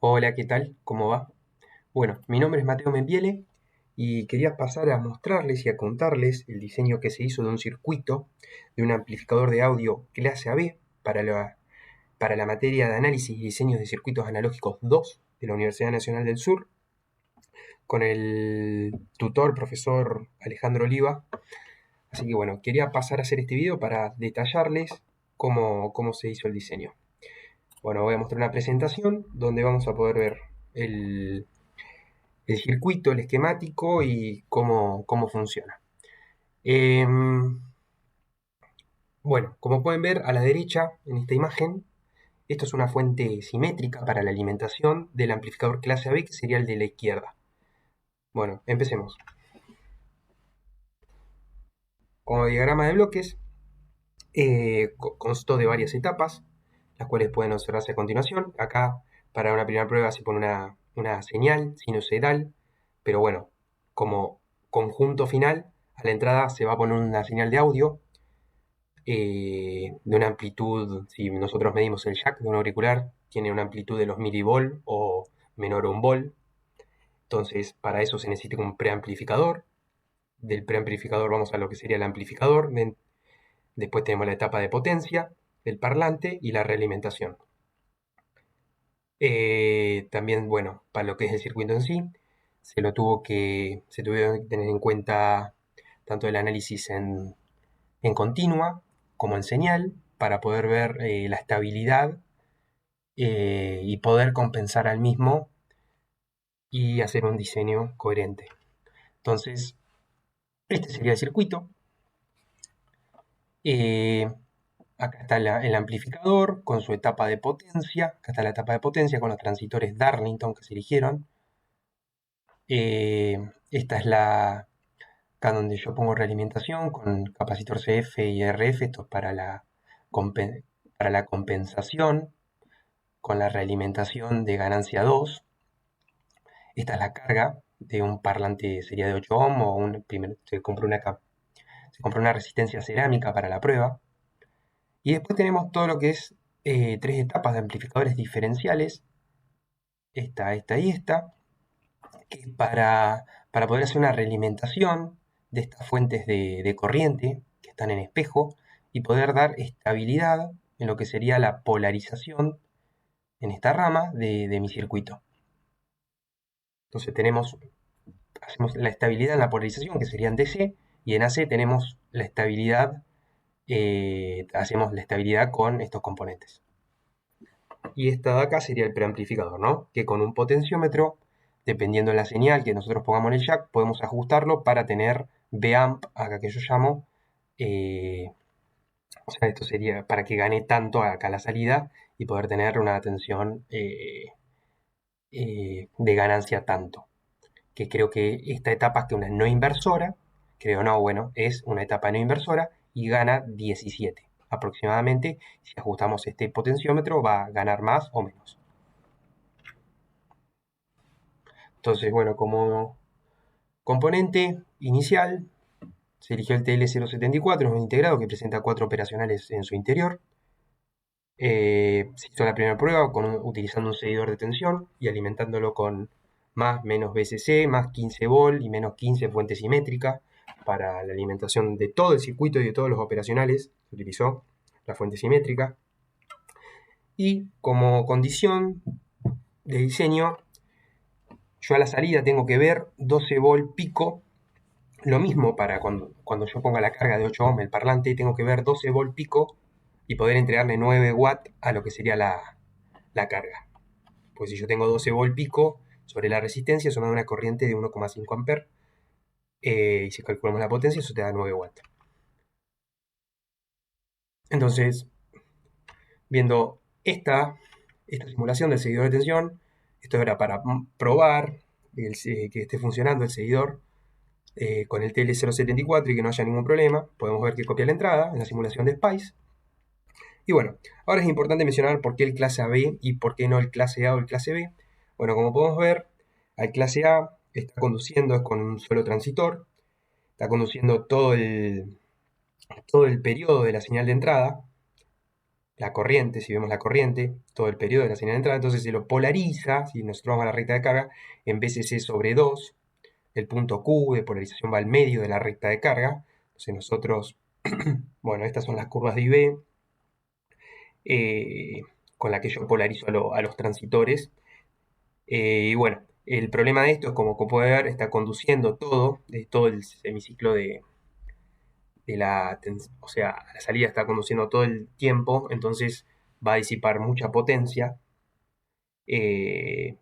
Hola, ¿qué tal? ¿Cómo va? Bueno, mi nombre es Mateo Membiele y quería pasar a mostrarles y a contarles el diseño que se hizo de un circuito de un amplificador de audio clase AB para la materia de análisis y diseño de circuitos analógicos 2 de la Universidad Nacional del Sur con el tutor profesor Alejandro Oliva. Así que bueno, quería pasar a hacer este video para detallarles cómo se hizo el diseño. Bueno, voy a mostrar una presentación donde vamos a poder ver el, el circuito, el esquemático y cómo funciona. Bueno, como pueden ver a la derecha en esta imagen, esto es una fuente simétrica para la alimentación del amplificador clase AB, que sería el de la izquierda. Bueno, empecemos. Como diagrama de bloques, constó de varias etapas, las cuales pueden observarse a continuación. Acá, para una primera prueba, se pone una señal sinusoidal, pero bueno, como conjunto final, a la entrada se va a poner una señal de audio de una amplitud, si nosotros medimos el jack de un auricular, tiene una amplitud de los milivolt o menor a un volt. Entonces, para eso se necesita un preamplificador. Del preamplificador vamos a lo que sería el amplificador. Después tenemos la etapa de potencia, el parlante y la realimentación. También, bueno, para lo que es el circuito en sí, se tuvieron que tener en cuenta tanto el análisis en continua como en señal para poder ver la estabilidad y poder compensar al mismo y hacer un diseño coherente. Entonces, este sería el circuito. Eh, Acá está el amplificador con su etapa de potencia. Acá está la etapa de potencia con los transitores Darlington que se eligieron. Esta es acá donde yo pongo realimentación con capacitor CF y RF. Esto es para la compensación con la realimentación de ganancia 2. Esta es la carga de un parlante, sería de 8 ohm o se compró una resistencia cerámica para la prueba. Y después tenemos todo lo que es tres etapas de amplificadores diferenciales, esta y esta, que para poder hacer una realimentación de estas fuentes de corriente que están en espejo y poder dar estabilidad en lo que sería la polarización en esta rama de mi circuito. Entonces hacemos la estabilidad en la polarización, que sería en DC, y en AC tenemos la estabilidad, hacemos la estabilidad con estos componentes. Y esta de acá sería el preamplificador, ¿no? Que con un potenciómetro, dependiendo de la señal que nosotros pongamos en el jack, podemos ajustarlo para tener Bamp, acá que yo llamo, eh, o sea, esto sería para que gane tanto acá la salida y poder tener una tensión de ganancia tanto. Que creo que esta etapa es que una no inversora, creo no, bueno, es una etapa no inversora y gana 17 aproximadamente. Si ajustamos este potenciómetro va a ganar más o menos. Entonces, bueno, como componente inicial se eligió el TL074, un integrado que presenta 4 operacionales en su interior. Se hizo la primera prueba utilizando un seguidor de tensión y alimentándolo con más menos BCC, más 15 volt y menos 15 fuente simétrica. Para la alimentación de todo el circuito y de todos los operacionales se utilizó la fuente simétrica. Y como condición de diseño, yo a la salida tengo que ver 12 volt pico. Lo mismo para cuando yo ponga la carga de 8 ohm el parlante, tengo que ver 12 volt pico y poder entregarle 9 watts a lo que sería la carga. Pues si yo tengo 12 volt pico sobre la resistencia, eso me da una corriente de 1,5 amperes. Y si calculamos la potencia, eso te da 9 watts. Entonces, viendo esta simulación del seguidor de tensión, esto era para probar que esté funcionando el seguidor con el TL074 y que no haya ningún problema. Podemos ver que copia la entrada en la simulación de SPICE. Y bueno, ahora es importante mencionar por qué el clase AB y por qué no el clase A o el clase B. Bueno, como podemos ver, al clase A está conduciendo con un solo transitor, está conduciendo todo el periodo de la señal de entrada, la corriente, si vemos la corriente, todo el periodo de la señal de entrada, entonces se lo polariza, si nosotros vamos a la recta de carga, en BCC sobre 2, el punto Q de polarización va al medio de la recta de carga, entonces nosotros, bueno, estas son las curvas de IB, eh, con la que yo polarizo a los transitores, y bueno, el problema de esto es como puede ver, está conduciendo todo el semiciclo o sea, la salida está conduciendo todo el tiempo, entonces va a disipar mucha potencia, eh,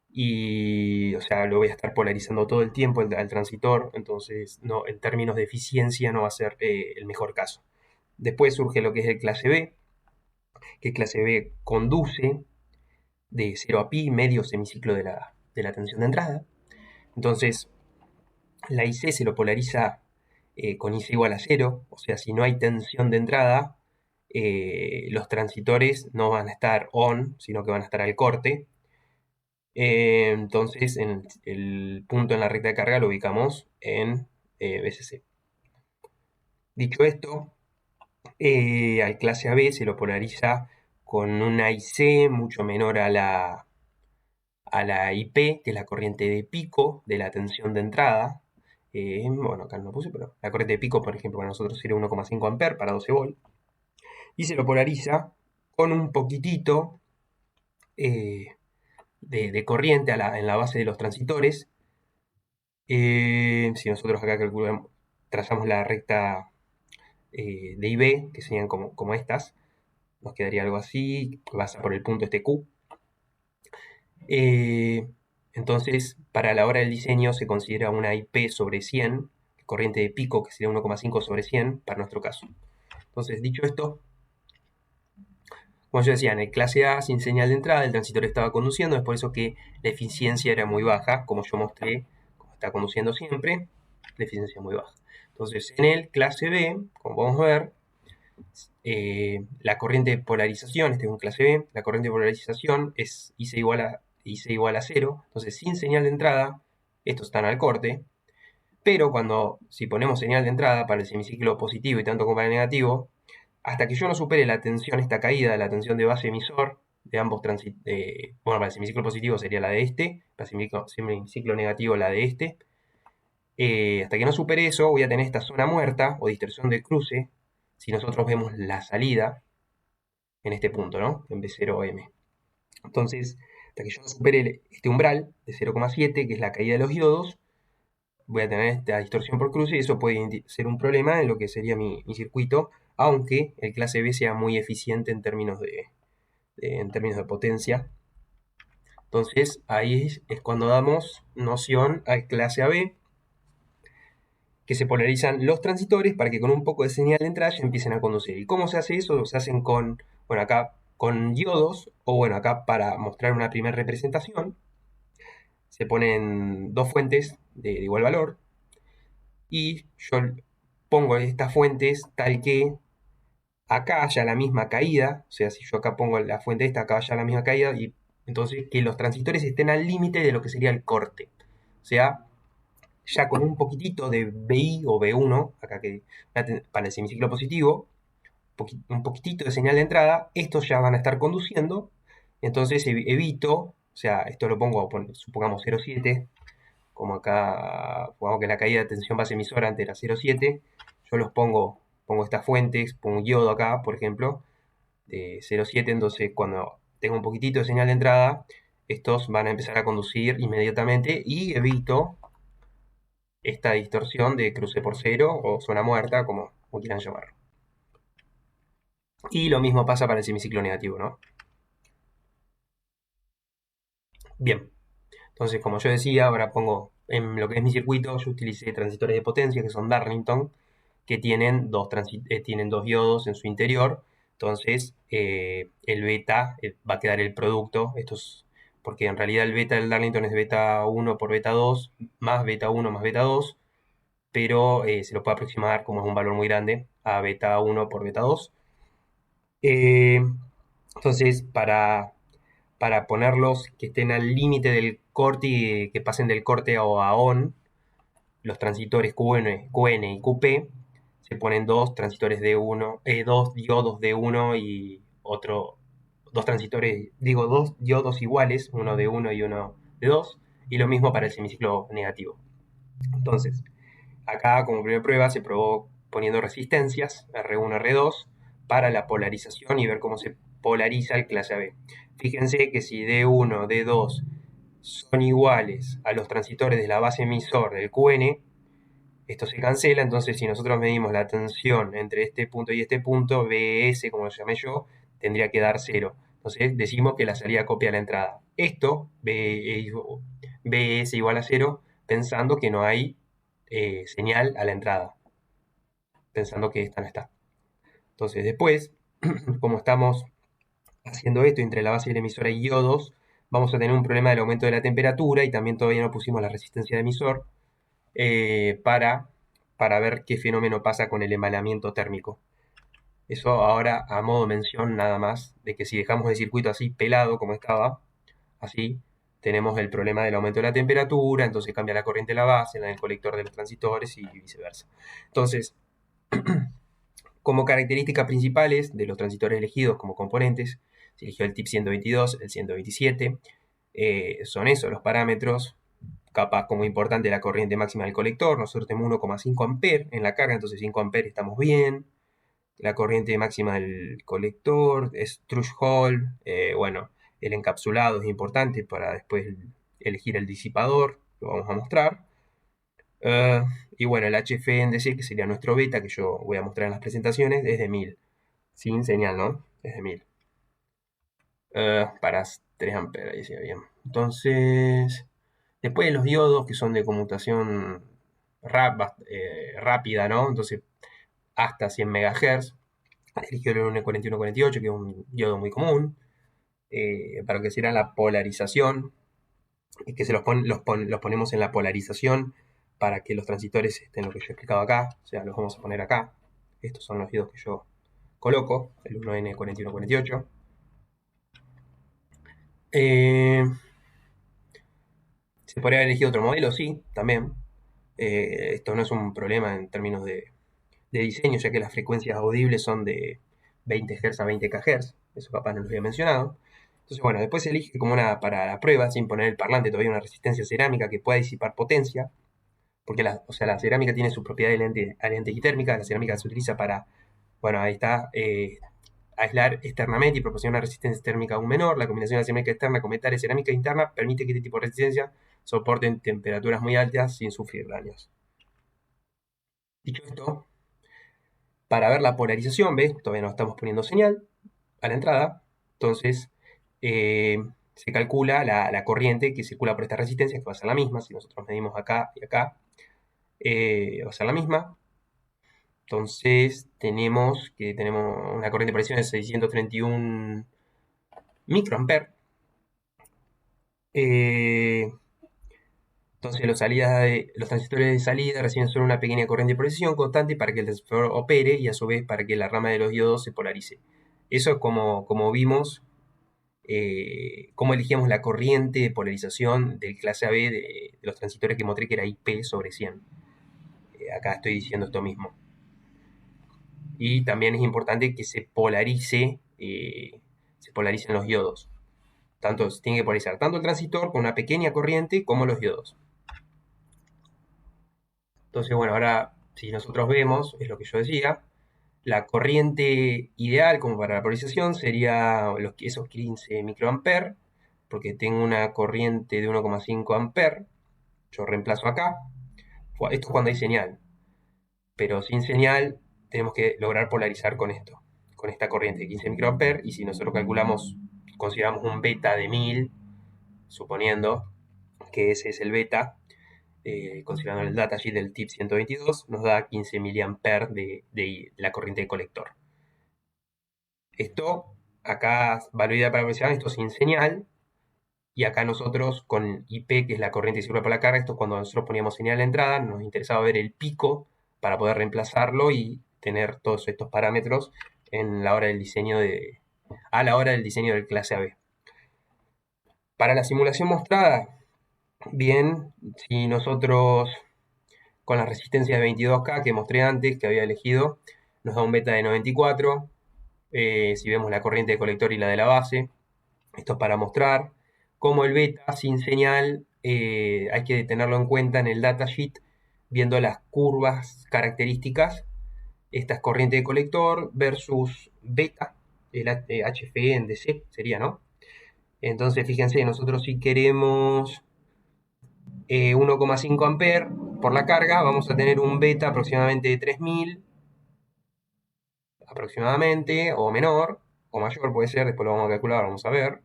y, o sea, lo voy a estar polarizando todo el tiempo al transitor, entonces no, en términos de eficiencia no va a ser el mejor caso. Después surge lo que es el clase B, que clase B conduce de 0 a pi, medio semiciclo de la tensión de entrada. Entonces, la IC se lo polariza con IC igual a 0, o sea, si no hay tensión de entrada, los transitores no van a estar on, sino que van a estar al corte. Entonces, en el punto en la recta de carga lo ubicamos en BCC. Dicho esto, al clase AB se lo polariza con una IC mucho menor a la IP, que es la corriente de pico de la tensión de entrada. Bueno, acá no lo puse, pero la corriente de pico, por ejemplo, para nosotros sería 1,5 A para 12 volt. Y se lo polariza con un poquitito eh, de corriente en la base de los transitores. Si nosotros acá calculamos, trazamos la recta de IB, que serían como estas, nos quedaría algo así, pasa por el punto este Q. Eh, entonces, para la hora del diseño se considera una IP sobre 100, corriente de pico, que sería 1,5 sobre 100 para nuestro caso. Entonces, dicho esto, como yo decía, en el clase A, sin señal de entrada, el transistor estaba conduciendo, es por eso que la eficiencia era muy baja, como yo mostré, como está conduciendo siempre, la eficiencia es muy baja. Entonces, en el clase B, como podemos ver, la corriente de polarización, este es un clase B, la corriente de polarización es IC igual a 0, entonces sin señal de entrada, estos están al corte, pero si ponemos señal de entrada para el semiciclo positivo y tanto como para el negativo, hasta que yo no supere la tensión, esta caída de la tensión de base emisor de ambos transitores, bueno, para el semiciclo positivo sería la de este, para el semiciclo negativo la de este, hasta que no supere eso voy a tener esta zona muerta o distorsión de cruce, si nosotros vemos la salida en este punto, ¿no? En B0M. Entonces, hasta que yo no supere este umbral de 0,7, que es la caída de los diodos, voy a tener esta distorsión por cruce y eso puede ser un problema en lo que sería mi circuito, aunque el clase B sea muy eficiente en términos en términos de potencia. Entonces, ahí es cuando damos noción al clase AB, que se polarizan los transitores para que con un poco de señal de entrada ya empiecen a conducir. ¿Y cómo se hace eso? Se hacen bueno, acá con diodos, o bueno, acá para mostrar una primera representación, se ponen dos fuentes de igual valor, y yo pongo estas fuentes tal que acá haya la misma caída, o sea, si yo acá pongo la fuente esta, acá haya la misma caída, y entonces que los transitores estén al límite de lo que sería el corte. O sea, ya con un poquitito de BI o B1, acá que para el semiciclo positivo, un poquitito de señal de entrada, estos ya van a estar conduciendo, entonces evito, o sea, esto lo pongo, supongamos 0,7, como acá, supongamos que la caída de tensión base emisora antes era 0,7, yo pongo estas fuentes, pongo un diodo acá, por ejemplo, de 0,7, entonces cuando tengo un poquitito de señal de entrada, estos van a empezar a conducir inmediatamente y evito esta distorsión de cruce por cero o zona muerta, como quieran llamarlo. Y lo mismo pasa para el semiciclo negativo, ¿no? Bien, entonces como yo decía, ahora pongo en lo que es mi circuito, yo utilicé transistores de potencia que son Darlington, que tienen tienen dos diodos en su interior, entonces el beta va a quedar el producto, porque en realidad el beta del Darlington es beta 1 por beta 2, más beta 1 más beta 2, pero se lo puede aproximar, como es un valor muy grande, a beta 1 por beta 2. Eh, entonces, para ponerlos que estén al límite del corte y que pasen del corte o a on, los transitores QN y QP se ponen dos transistores D1, dos diodos D1 y dos transistores, digo, dos diodos iguales, uno de 1 y uno de 2, y lo mismo para el semiciclo negativo. Entonces, acá como primera prueba se probó poniendo resistencias R1, R2 para la polarización y ver cómo se polariza el clase AB. Fíjense que si D1, D2 son iguales a los transistores de la base emisor del QN, esto se cancela, entonces si nosotros medimos la tensión entre este punto y este punto, BS, como lo llamé yo, tendría que dar 0. Entonces decimos que la salida copia la entrada. Esto, BS igual a 0, pensando que no hay señal a la entrada, pensando que esta no está. Entonces después, como estamos haciendo esto entre la base y la emisora y diodos, vamos a tener un problema del aumento de la temperatura y también todavía no pusimos la resistencia de emisor para ver qué fenómeno pasa con el emanamiento térmico. Eso ahora a modo mención nada más, de que si dejamos el circuito así pelado como estaba, así, tenemos el problema del aumento de la temperatura, entonces cambia la corriente de la base, la del colector de los transistores y viceversa. Entonces, como características principales de los transistores elegidos como componentes, se eligió el tip 122, el 127, son esos los parámetros. Capaz como importante la corriente máxima del colector, nosotros tenemos 1,5 amperes en la carga, entonces 5 amperes estamos bien. La corriente máxima del colector es threshold, bueno, el encapsulado es importante para después elegir el disipador, lo vamos a mostrar. Y bueno, el HFNDC, que sería nuestro beta, que yo voy a mostrar en las presentaciones, es de 1000. Sin señal, ¿no? Es de 1000. Para 3 amperes, ahí decía bien. Entonces, después los diodos, que son de conmutación rápida, ¿no? Entonces, hasta 100 MHz. Eligió el N4148, que es un diodo muy común, para que será la polarización, y que los ponemos en la polarización para que los transistores estén lo que yo he explicado acá, o sea, los vamos a poner acá. Estos son los diodos que yo coloco, el 1N4148. ¿Se podría haber elegido otro modelo? Sí, también. Esto no es un problema en términos de diseño, ya que las frecuencias audibles son de 20 Hz a 20 kHz. Eso capaz no lo había mencionado. Entonces, bueno, después se elige como una para la prueba, sin poner el parlante, todavía una resistencia cerámica que pueda disipar potencia, porque la cerámica tiene su propiedad de antitérmica, la cerámica se utiliza para, bueno, ahí está, aislar externamente y proporcionar una resistencia térmica aún menor. La combinación de la cerámica externa con metales cerámica interna permite que este tipo de resistencia soporten temperaturas muy altas sin sufrir daños. Dicho esto, para ver la polarización, ¿ves? Todavía no estamos poniendo señal a la entrada, entonces se calcula la corriente que circula por esta resistencia, que va a ser la misma, si nosotros medimos acá y acá, va a ser la misma. Entonces tenemos una corriente de polarización de 631 microamperes. Entonces los transistores de salida reciben solo una pequeña corriente de polarización constante para que el transistor opere y a su vez para que la rama de los diodos se polarice. Eso es como vimos, cómo elegíamos la corriente de polarización del clase AB de los transistores que mostré que era IP sobre 100. Acá estoy diciendo esto mismo. Y también es importante que se polaricen los diodos. Se tiene que polarizar tanto el transistor con una pequeña corriente como los diodos. Entonces, bueno, ahora si nosotros vemos, es lo que yo decía, la corriente ideal como para la polarización sería esos 15 microamperes, porque tengo una corriente de 1,5 amperes. Yo reemplazo acá. Esto es cuando hay señal. Pero sin señal tenemos que lograr polarizar con esto, con esta corriente de 15 microamperes. Y si nosotros consideramos un beta de 1000, suponiendo que ese es el beta, considerando el datasheet del tip 122, nos da 15 miliamperes de la corriente de colector. Esto, acá validad para polarización, esto sin señal. Y acá nosotros con IP, que es la corriente que circula por la carga, esto cuando nosotros poníamos señal a la entrada, nos interesaba ver el pico para poder reemplazarlo y tener todos estos parámetros en la hora del diseño a la hora del diseño del clase AB. Para la simulación mostrada, bien, si nosotros con la resistencia de 22K que mostré antes, que había elegido, nos da un beta de 94. Si vemos la corriente de colector y la de la base, esto es para mostrar cómo el beta sin señal hay que tenerlo en cuenta en el datasheet, viendo las curvas características. Esta es corriente de colector versus beta, el HFE en DC sería, ¿no? Entonces, fíjense, nosotros si queremos 1,5 amperes por la carga, vamos a tener un beta aproximadamente de 3000, aproximadamente, o menor, o mayor puede ser, después lo vamos a calcular, vamos a ver.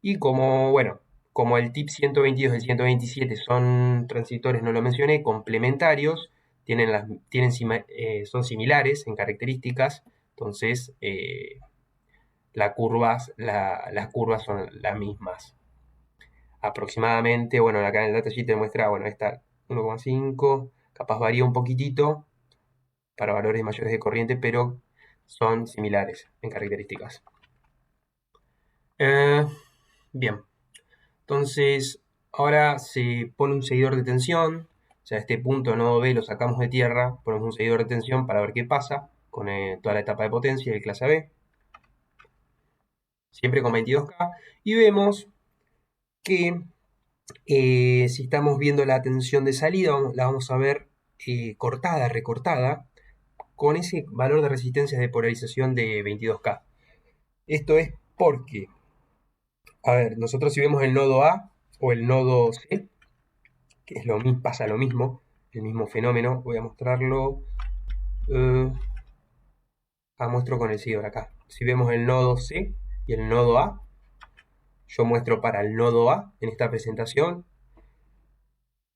Y como, bueno, como el tip 122 y el 127 son transistores, no lo mencioné, complementarios, son similares en características, entonces las curvas son las mismas. Aproximadamente, bueno, acá en el datasheet te muestra, bueno, esta 1,5, capaz varía un poquitito para valores mayores de corriente, pero son similares en características. Bien, entonces ahora se pone un seguidor de tensión, o sea, este punto nodo B lo sacamos de tierra, ponemos un seguidor de tensión para ver qué pasa con toda la etapa de potencia del clase B, siempre con 22K, y vemos que si estamos viendo la tensión de salida, la vamos a ver cortada, recortada, con ese valor de resistencia de polarización de 22K. Esto es porque, a ver, nosotros si vemos el nodo A o el nodo C, que es pasa lo mismo, el mismo fenómeno, voy a mostrarlo, muestro con el seguidor acá. Si vemos el nodo C y el nodo A, yo muestro para el nodo A en esta presentación.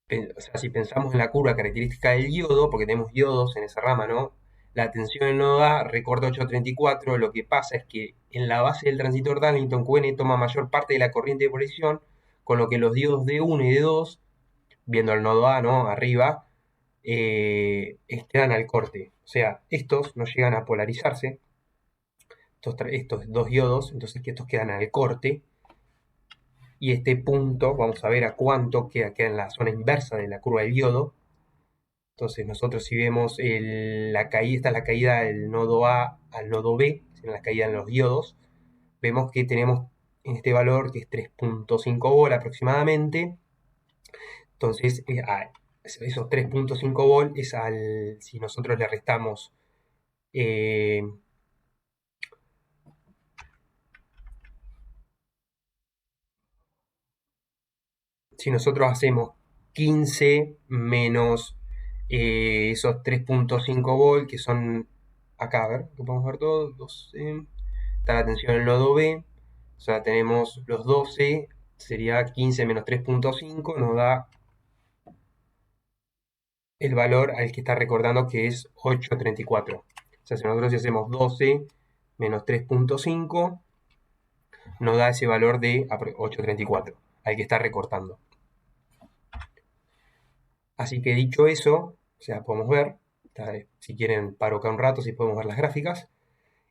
O sea, si pensamos en la curva característica del diodo, porque tenemos diodos en esa rama, ¿no? La tensión en nodo A recorta 834, lo que pasa es que en la base del transistor Darlington QN toma mayor parte de la corriente de polarización, con lo que los diodos D1 y D2, viendo el nodo A, ¿no? Arriba, quedan al corte. O sea, estos no llegan a polarizarse, estos dos diodos, entonces que estos quedan al corte, y este punto, vamos a ver a cuánto queda en la zona inversa de la curva del diodo. Entonces nosotros si vemos la caída, esta es la caída del nodo A al nodo B, en la caída en los diodos, vemos que tenemos en este valor que es 3.5 volt aproximadamente. Entonces esos 3.5 volt es si nosotros le restamos si nosotros hacemos 15 menos esos 3.5 volt, que son acá, a ver, que podemos ver todo, 12, está la tensión en el nodo B, o sea, tenemos los 12, sería 15 menos 3.5, nos da el valor al que está recordando que es 834. O sea, si nosotros hacemos 12 menos 3.5, nos da ese valor de 834, al que está recortando. Así que dicho eso, o sea, podemos ver, si quieren paro acá un rato, si podemos ver las gráficas.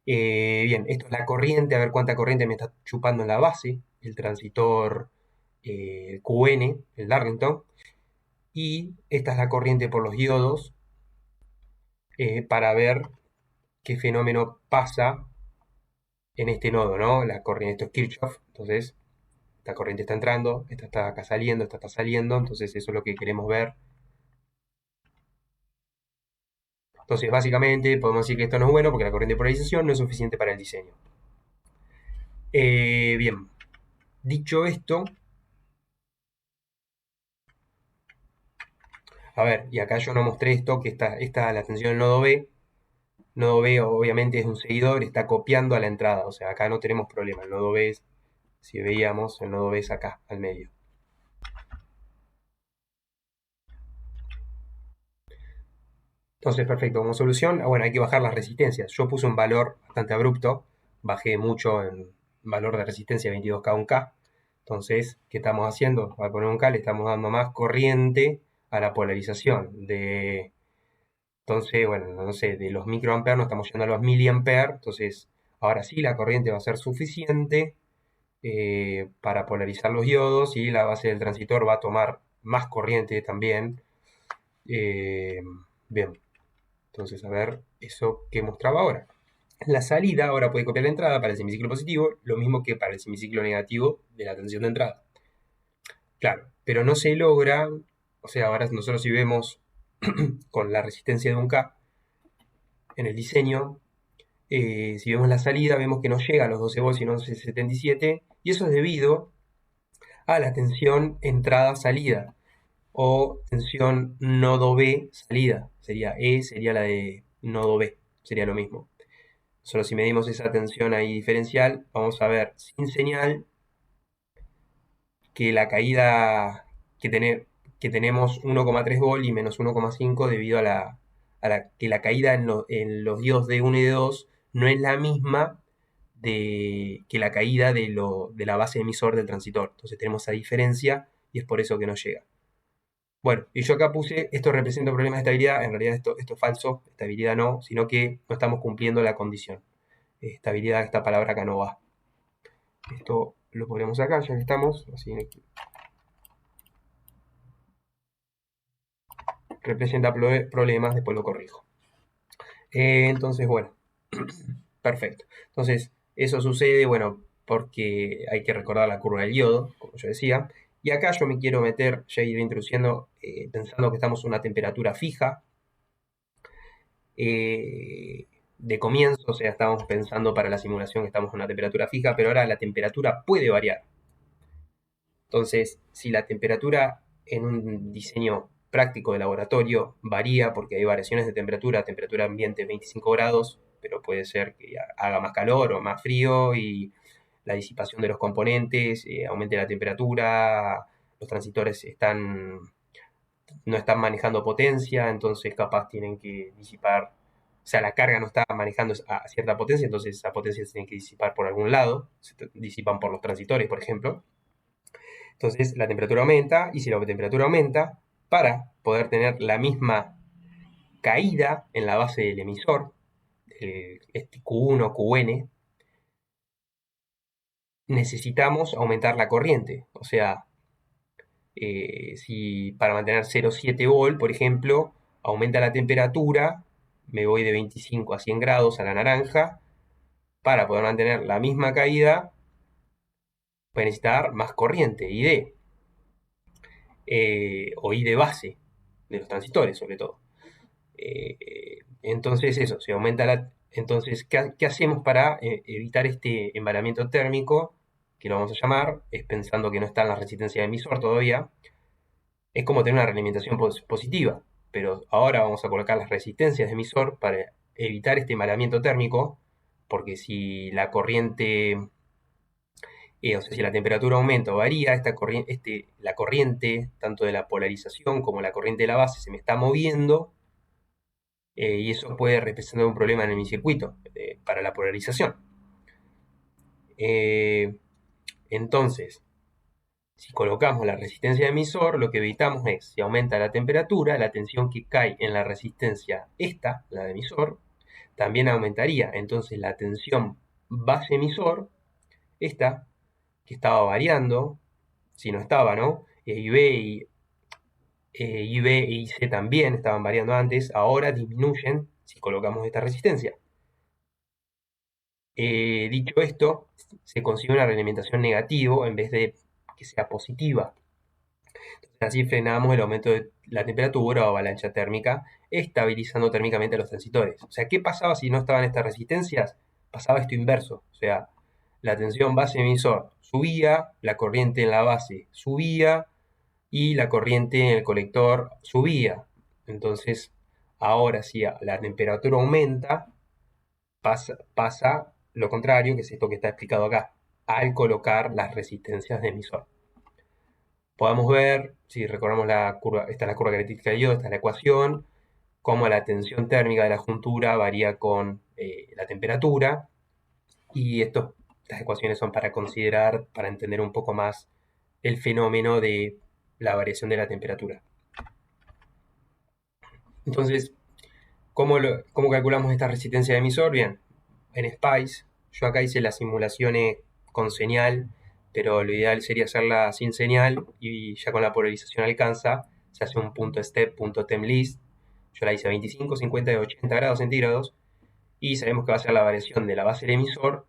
Bien, esto es la corriente, a ver cuánta corriente me está chupando en la base, el transistor QN, el Darlington. Y esta es la corriente por los diodos para ver qué fenómeno pasa en este nodo, ¿no? La corriente, esto es Kirchhoff, entonces esta corriente está entrando, esta está acá saliendo, esta está saliendo, entonces eso es lo que queremos ver. Entonces, básicamente, podemos decir que esto no es bueno porque la corriente de polarización no es suficiente para el diseño. Bien, dicho esto, a ver, y acá yo no mostré esto, que está la tensión del nodo B. Nodo B obviamente es un seguidor, está copiando a la entrada, o sea, acá no tenemos problema. El nodo B si veíamos, el nodo B es acá, al medio. Entonces, perfecto, como solución, bueno, hay que bajar las resistencias. Yo puse un valor bastante abrupto, bajé mucho en valor de resistencia 22K a 1K. Entonces, ¿qué estamos haciendo? Al poner un K le estamos dando más corriente a la polarización. Entonces, bueno, no sé, de los microamperes nos estamos yendo a los miliamperes. Entonces, ahora sí, la corriente va a ser suficiente para polarizar los diodos y la base del transistor va a tomar más corriente también. Eh, bien, entonces a ver eso que mostraba ahora. La salida ahora puede copiar la entrada para el semiciclo positivo, lo mismo que para el semiciclo negativo de la tensión de entrada. Claro, pero no se logra, o sea, ahora nosotros si vemos con la resistencia de un K en el diseño, si vemos la salida, vemos que no llega a los 12 volts, sino a 77, y eso es debido a la tensión entrada-salida, o tensión nodo B salida. Sería E, sería la de nodo B, sería lo mismo. Solo si medimos esa tensión ahí diferencial, vamos a ver sin señal que la caída que tenemos 1,3 volt y menos 1,5 debido a que la caída en los diodos D1 y D2 no es la misma que la caída de la base emisor del transitor. Entonces tenemos esa diferencia y es por eso que no llega. Bueno, y yo acá puse, esto representa un problema de estabilidad, en realidad esto es falso, estabilidad no, sino que no estamos cumpliendo la condición. Estabilidad, esta palabra acá no va. Esto lo ponemos acá, ya que estamos, así representa problemas, después lo corrijo. Entonces, bueno, perfecto. Entonces, eso sucede, bueno, porque hay que recordar la curva del yodo, como yo decía. Y acá yo me quiero meter, ya ir introduciendo, pensando que estamos a una temperatura fija, de comienzo, o sea, estamos pensando para la simulación que estamos a una temperatura fija, pero ahora la temperatura puede variar. Entonces, si la temperatura en un diseño práctico de laboratorio varía porque hay variaciones de temperatura ambiente 25 grados, pero puede ser que haga más calor o más frío y la disipación de los componentes aumente la temperatura, los transitores no están manejando potencia, entonces capaz tienen que disipar, o sea, la carga no está manejando a cierta potencia, entonces esa potencia se tiene que disipar por algún lado, se disipan por los transitores, por ejemplo. Entonces la temperatura aumenta y si la temperatura aumenta, para poder tener la misma caída en la base del emisor, este Q1, QN, necesitamos aumentar la corriente. O sea, si para mantener 0,7 volt, por ejemplo, aumenta la temperatura, me voy de 25 a 100 grados a la naranja, para poder mantener la misma caída, voy a necesitar más corriente, ID, o ID base de los transistores, sobre todo. Entonces eso, se aumenta la... Entonces, ¿qué hacemos para evitar este embalamiento térmico? Que lo vamos a llamar, es pensando que no está en la resistencia de emisor todavía. Es como tener una realimentación positiva, pero ahora vamos a colocar las resistencias de emisor para evitar este embalamiento térmico, porque si la corriente, o sea, si la temperatura aumenta o varía, la corriente, tanto de la polarización como la corriente de la base, se me está moviendo y eso puede representar un problema en mi circuito para la polarización. Eh, entonces, si colocamos la resistencia de emisor, lo que evitamos es, si aumenta la temperatura, la tensión que cae en la resistencia esta, la de emisor, también aumentaría. Entonces la tensión base emisor, esta, que estaba variando, si no estaba, ¿no? IB y IC también estaban variando antes, ahora disminuyen si colocamos esta resistencia. Dicho esto, se consigue una realimentación negativo en vez de que sea positiva. Entonces, así frenamos el aumento de la temperatura o avalancha térmica, estabilizando térmicamente los transitores. O sea, ¿qué pasaba si no estaban estas resistencias? Pasaba esto inverso. O sea, la tensión base emisor subía, la corriente en la base subía y la corriente en el colector subía. Entonces, ahora si la temperatura aumenta, pasa lo contrario, que es esto que está explicado acá, al colocar las resistencias de emisor. Podemos ver, si recordamos la curva, esta es la curva característica de yodo, esta es la ecuación, cómo la tensión térmica de la juntura varía con la temperatura, y estas ecuaciones son para considerar, para entender un poco más el fenómeno de la variación de la temperatura. Entonces, ¿cómo calculamos esta resistencia de emisor? Bien, en SPICE, yo acá hice las simulaciones con señal, pero lo ideal sería hacerla sin señal y ya con la polarización alcanza. se hace un punto step, punto temp list. Yo la hice a 25, 50 y 80 grados centígrados. Y sabemos que va a ser la variación de la base del emisor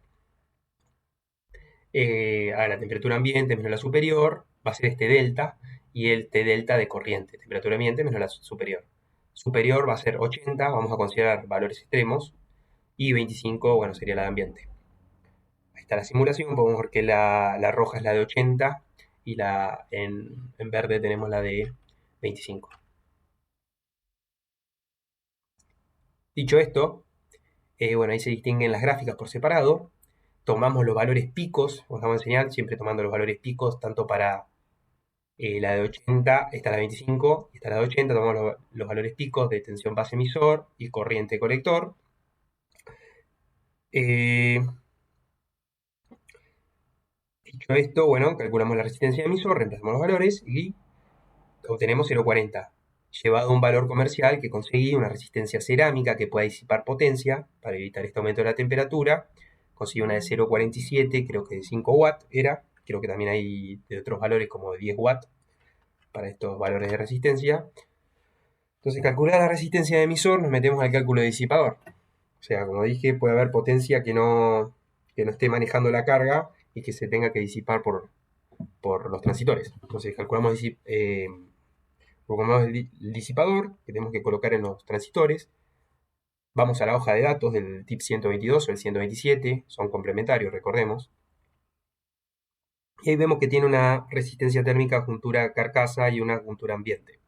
a la temperatura ambiente menos la superior, va a ser este delta, y el T delta de corriente, temperatura ambiente menos la superior. Superior va a ser 80, vamos a considerar valores extremos, y 25, bueno, sería la de ambiente. Ahí está la simulación, podemos ver que la roja es la de 80 y en verde tenemos la de 25. Dicho esto, bueno, ahí se distinguen las gráficas por separado. Tomamos los valores picos, os vamos a enseñar, siempre tomando los valores picos, tanto para la de 80, esta es la de 25, esta es la de 80, tomamos los valores picos de tensión base emisor y corriente colector. Dicho esto, bueno, calculamos la resistencia de emisor, reemplazamos los valores y obtenemos 0,40. Llevado a un valor comercial que conseguí una resistencia cerámica que pueda disipar potencia para evitar este aumento de la temperatura. Conseguí una de 0,47, creo que de 5 watts era. Creo que también hay de otros valores como de 10 watts para estos valores de resistencia. Entonces, calcular la resistencia de emisor, nos metemos al cálculo de disipador. O sea, como dije, puede haber potencia que no esté manejando la carga y que se tenga que disipar por los transitores. Entonces, calculamos el disipador que tenemos que colocar en los transitores. Vamos a la hoja de datos del tip 122 o el 127, son complementarios, recordemos. Y ahí vemos que tiene una resistencia térmica juntura carcasa y una juntura ambiente.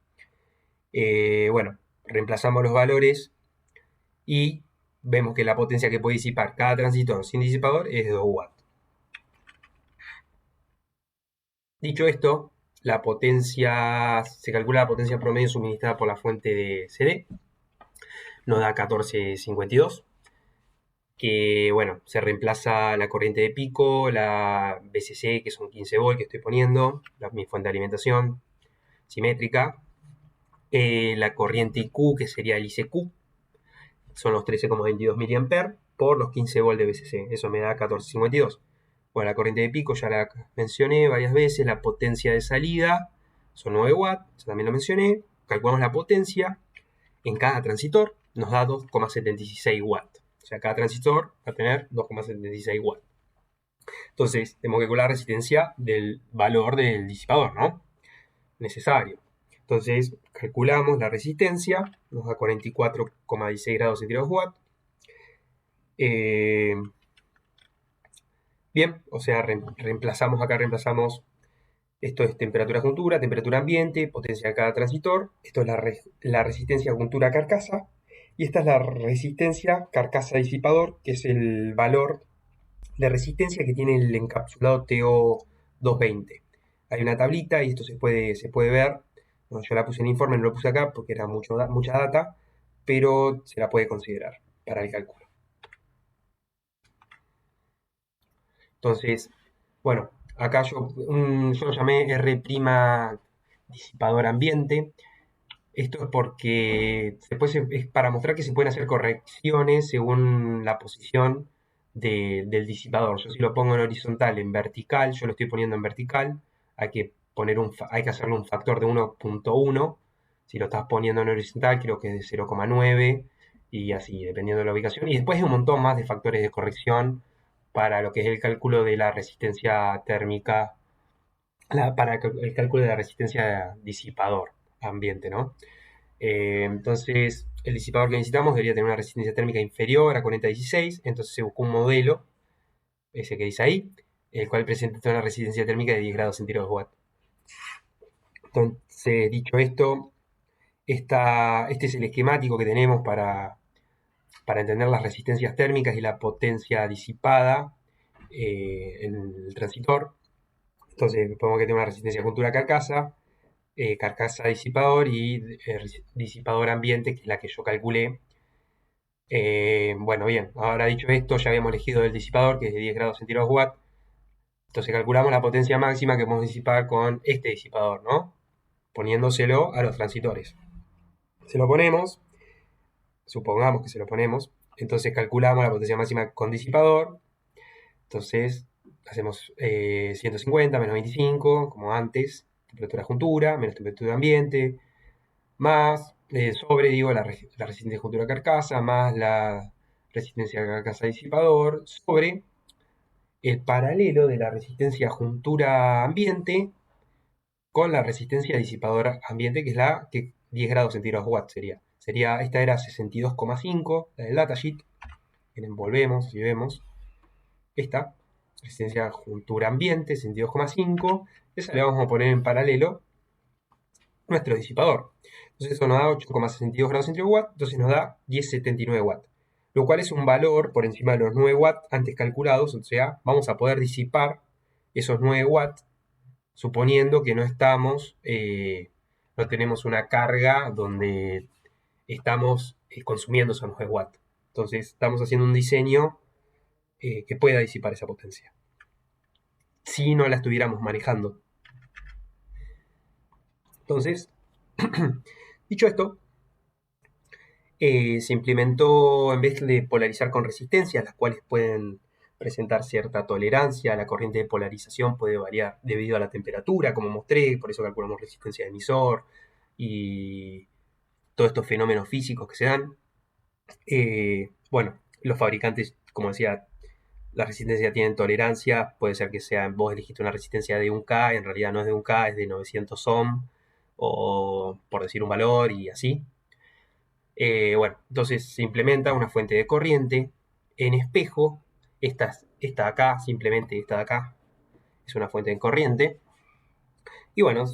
Bueno, reemplazamos los valores y vemos que la potencia que puede disipar cada transistor sin disipador es de 2 watts. Dicho esto, se calcula la potencia promedio suministrada por la fuente de CD, nos da 1452, que bueno, se reemplaza la corriente de pico, la BCC, que son 15 volt que estoy poniendo, mi fuente de alimentación simétrica, la corriente IQ, que sería el ICQ, son los 13,22 mA por los 15 volt de BCC, eso me da 1452. Bueno, la corriente de pico ya la mencioné varias veces, la potencia de salida son 9 watts, eso también lo mencioné. Calculamos la potencia en cada transistor, nos da 2,76 watts. O sea, cada transistor va a tener 2,76 watts. Entonces, tenemos que calcular la resistencia del valor del disipador, ¿no? Necesario. Entonces, calculamos la resistencia, nos da 44,16 grados centígrados watt. Bien, o sea, reemplazamos, esto es temperatura juntura, temperatura ambiente, potencia de cada transistor, esto es la resistencia juntura carcasa, y esta es la resistencia carcasa disipador, que es el valor de resistencia que tiene el encapsulado TO220. Hay una tablita y esto se puede ver. Bueno, yo la puse en el informe, no lo puse acá porque era mucha data, pero se la puede considerar para el cálculo. Entonces, bueno, acá yo lo llamé R' disipador ambiente. Esto es porque es para mostrar que se pueden hacer correcciones según la posición del disipador. Yo si lo pongo en horizontal, en vertical, yo lo estoy poniendo en vertical, hay que hacerle un factor de 1,1. Si lo estás poniendo en horizontal, creo que es de 0,9 y así, dependiendo de la ubicación. Y después hay un montón más de factores de corrección para lo que es el cálculo de la resistencia térmica, para el cálculo de la resistencia disipador ambiente, ¿no? Entonces, el disipador que necesitamos debería tener una resistencia térmica inferior a 4016, entonces se buscó un modelo, ese que dice ahí, el cual presenta una resistencia térmica de 10 grados centígrados watt. Entonces, dicho esto, este es el esquemático que tenemos para entender las resistencias térmicas y la potencia disipada en el transistor. Entonces, podemos que tenga una resistencia juntura carcasa, carcasa disipador y disipador ambiente, que es la que yo calculé. Bueno, bien, ahora dicho esto, ya habíamos elegido el disipador, que es de 10 grados centígrados watt. Entonces calculamos la potencia máxima que podemos disipar con este disipador, ¿no? Poniéndoselo a los transitores. Se lo ponemos, supongamos que se lo ponemos, entonces calculamos la potencia máxima con disipador. Entonces hacemos 150 menos 25, como antes, temperatura juntura, menos temperatura ambiente, más sobre, digo, la resistencia juntura carcasa, más la resistencia carcasa disipador, sobre el paralelo de la resistencia juntura ambiente con la resistencia disipadora ambiente, que es la que 10 grados centígrados watt sería. Esta era 62,5, la del datasheet. Volvemos y vemos esta resistencia juntura ambiente, 62,5. Esa le vamos a poner en paralelo nuestro disipador. Entonces eso nos da 8,62 grados centígrados watt, entonces nos da 10,79 watt. Lo cual es un valor por encima de los 9 watts antes calculados, o sea, vamos a poder disipar esos 9 watts suponiendo que no tenemos una carga donde estamos consumiendo esos 9 watts. Entonces estamos haciendo un diseño que pueda disipar esa potencia. Si no la estuviéramos manejando. Entonces, dicho esto, se implementó, en vez de polarizar con resistencias, las cuales pueden presentar cierta tolerancia, la corriente de polarización puede variar debido a la temperatura, como mostré, por eso calculamos resistencia de emisor y todos estos fenómenos físicos que se dan. Bueno, los fabricantes, como decía, la resistencia tienen tolerancia, puede ser que sea, vos elegiste una resistencia de 1K, en realidad no es de 1K, es de 900 ohm, o por decir un valor y así. Bueno, entonces se implementa una fuente de corriente en espejo. Esta de acá, simplemente esta de acá, es una fuente de corriente. Y bueno, o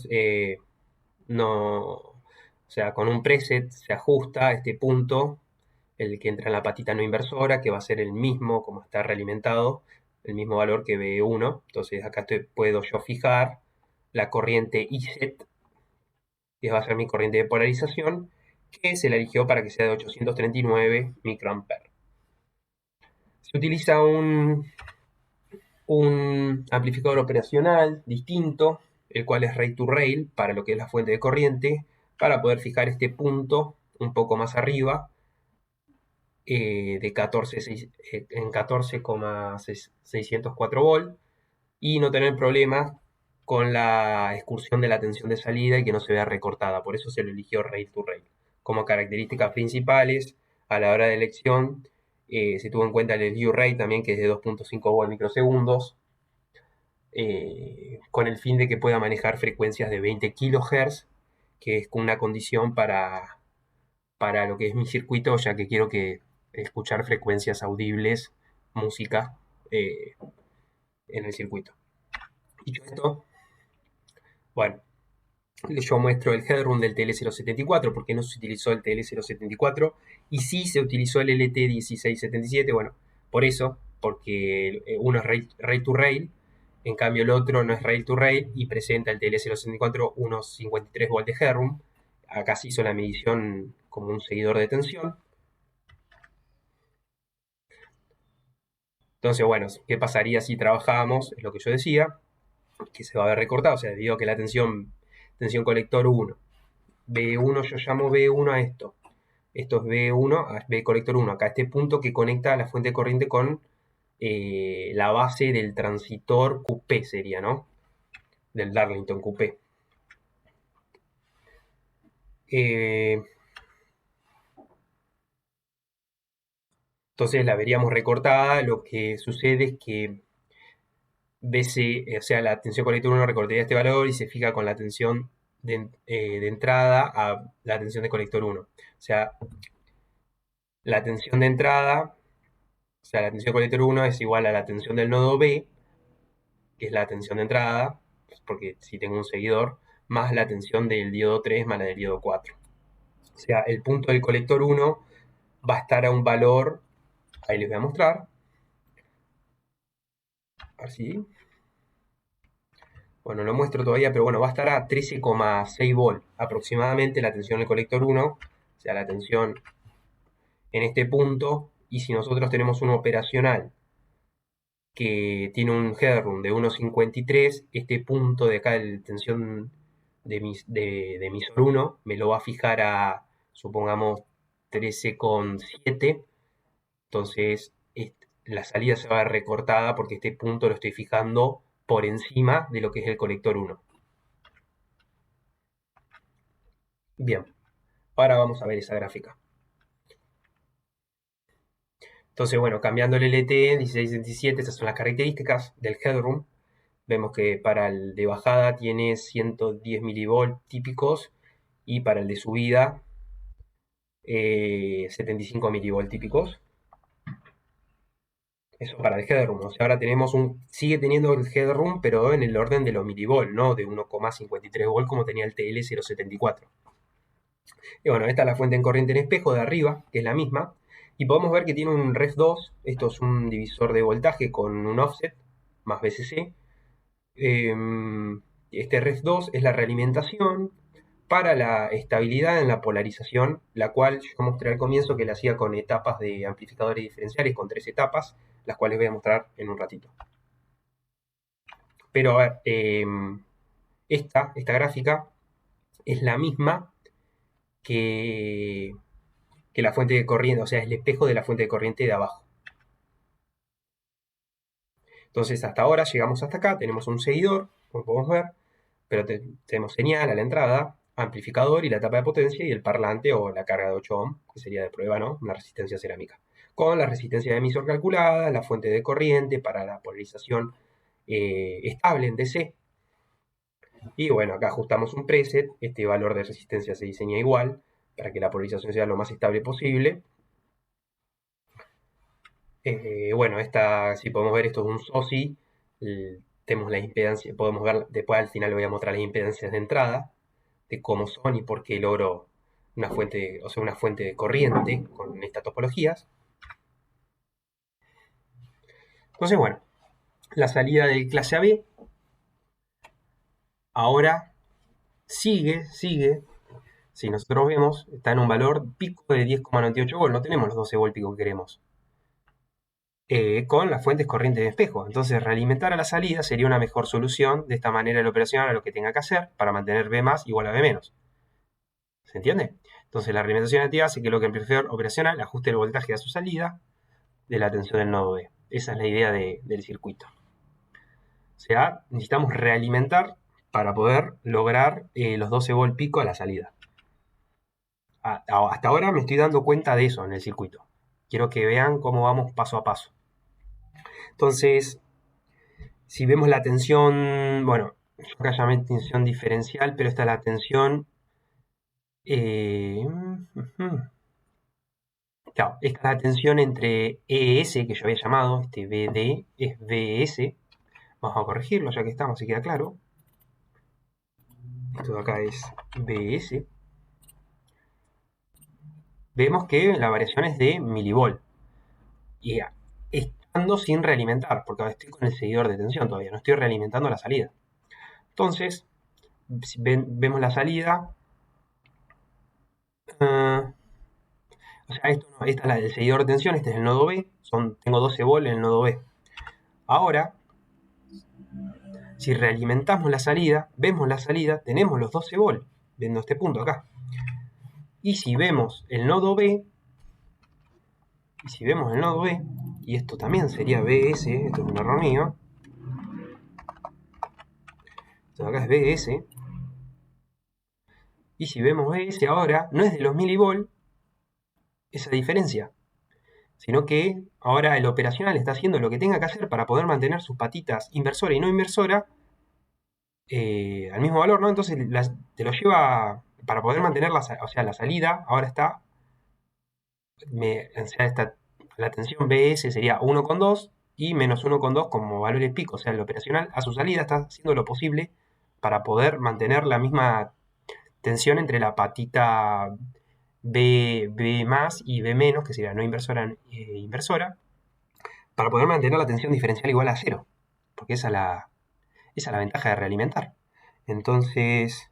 sea, con un preset se ajusta este punto, el que entra en la patita no inversora, que va a ser el mismo, como está realimentado, el mismo valor que V1. Entonces acá puedo yo fijar la corriente IZ, que va a ser mi corriente de polarización, que se la eligió para que sea de 839 microamperes. Se utiliza un amplificador operacional distinto, el cual es rail to rail, para lo que es la fuente de corriente, para poder fijar este punto un poco más arriba, en 14,604 volt, y no tener problemas con la excursión de la tensión de salida y que no se vea recortada. Por eso se lo eligió rail to rail. Como características principales, a la hora de elección, se tuvo en cuenta el slew rate también, que es de 2.5 volt microsegundos, con el fin de que pueda manejar frecuencias de 20 kHz, que es una condición para lo que es mi circuito, ya que quiero escuchar frecuencias audibles, música, en el circuito. Dicho esto, bueno, yo muestro el headroom del TL074, porque no se utilizó el TL074 y sí se utilizó el LT1677. Bueno, por eso, porque uno es rail to rail, en cambio el otro no es rail to rail y presenta el TL074 unos 53 volts de headroom. Acá se hizo la medición como un seguidor de tensión. Entonces, bueno, ¿qué pasaría si trabajábamos? Es lo que yo decía, que se va a ver recortado, o sea, debido a que la tensión colector 1, B1, yo llamo B1 a esto. Esto es B1, B colector 1, acá este punto que conecta la fuente de corriente con la base del transistor QP sería, ¿no? Del Darlington QP. Entonces la veríamos recortada. Lo que sucede es que BC, o sea, la tensión colector 1 recortaría este valor y se fija con la tensión de entrada a la tensión de colector 1. O sea, la tensión de entrada, o sea, la tensión de colector 1 es igual a la tensión del nodo B, que es la tensión de entrada, porque si tengo un seguidor, más la tensión del diodo 3 más la del diodo 4. O sea, el punto del colector 1 va a estar a un valor, ahí les voy a mostrar, así, bueno, no muestro todavía, pero bueno, va a estar a 13,6 volt aproximadamente la tensión del colector 1, o sea, la tensión en este punto, y si nosotros tenemos un operacional que tiene un headroom de 1,53, este punto de acá de tensión de emisor 1 me lo va a fijar a, supongamos, 13,7. Entonces la salida se va a ver recortada porque este punto lo estoy fijando por encima de lo que es el colector 1. Bien, Ahora vamos a ver esa gráfica. Entonces, bueno, cambiando el LTE 1627, estas son las características del headroom. Vemos que para el de bajada tiene 110 milivolt típicos y para el de subida 75 milivolt típicos. Eso para el headroom. O sea, ahora tenemos sigue teniendo el headroom, pero en el orden de los milivolt, ¿no? De 1,53 volt como tenía el TL074. Y bueno, esta es la fuente en corriente en espejo de arriba, que es la misma. Y podemos ver que tiene un Ref 2. Esto es un divisor de voltaje con un offset más VCC. Este Ref 2 es la realimentación para la estabilidad en la polarización, la cual yo mostré al comienzo que la hacía con etapas de amplificadores diferenciales, con 3 etapas, las cuales voy a mostrar en un ratito. Pero a ver, esta gráfica es la misma que, que la fuente de corriente, o sea, es el espejo de la fuente de corriente de abajo. Entonces, hasta ahora llegamos hasta acá, tenemos un seguidor, como podemos ver, pero tenemos señal a la entrada, amplificador y la tapa de potencia y el parlante o la carga de 8 ohm, que sería de prueba, ¿no? Una resistencia cerámica. Con la resistencia de emisor calculada, la fuente de corriente para la polarización estable en DC. Y bueno, acá ajustamos un preset, este valor de resistencia se diseña igual para que la polarización sea lo más estable posible. Bueno, si podemos ver, esto es un SOSI. Tenemos la impedancia, podemos ver, después al final le voy a mostrar las impedancias de entrada, de cómo son y por qué logro una fuente, o sea, una fuente de corriente con estas topologías. Entonces, bueno, la salida de clase AB ahora sigue. Si nosotros vemos, está en un valor pico de 10,98 volt, no tenemos los 12 volt pico que queremos. Con las fuentes corrientes de espejo. Entonces, realimentar a la salida sería una mejor solución. De esta manera, el operacional a lo que tenga que hacer para mantener B más igual a B menos. ¿Se entiende? Entonces, la realimentación activa hace que lo que el amplificador operacional ajuste el voltaje a su salida de la tensión del nodo B. Esa es la idea del circuito. O sea, necesitamos realimentar para poder lograr los 12 volt pico a la salida. Hasta ahora me estoy dando cuenta de eso en el circuito. Quiero que vean cómo vamos paso a paso. Entonces, si vemos la tensión, bueno, yo acá llamé tensión diferencial, pero esta es la tensión. Claro, esta es la tensión entre ES, que yo había llamado, este BD es VS. Vamos a corregirlo ya que estamos, si queda claro. Esto de acá es VS. Vemos que la variación es de milivolt. Y estando sin realimentar, porque ahora estoy con el seguidor de tensión todavía, no estoy realimentando la salida. Entonces, si vemos la salida. O sea, esta es la del seguidor de tensión, este es el nodo B. Tengo 12 volt en el nodo B. Ahora, si realimentamos la salida, vemos la salida, tenemos los 12 volt, viendo este punto acá. Y si vemos el nodo B, y esto también sería BS, esto es un error mío, esto de acá es BS, y si vemos BS ahora, no es de los milivolt esa diferencia, sino que ahora el operacional está haciendo lo que tenga que hacer para poder mantener sus patitas inversora y no inversora al mismo valor, ¿no? Entonces te lo lleva para poder mantener o sea, la salida, ahora está, o sea, la tensión BS sería 1,2 y menos 1,2 como valores pico, o sea, el operacional a su salida está haciendo lo posible para poder mantener la misma tensión entre la patita B más y B menos, que sería no inversora inversora, para poder mantener la tensión diferencial igual a cero, porque esa es la ventaja de realimentar. Entonces,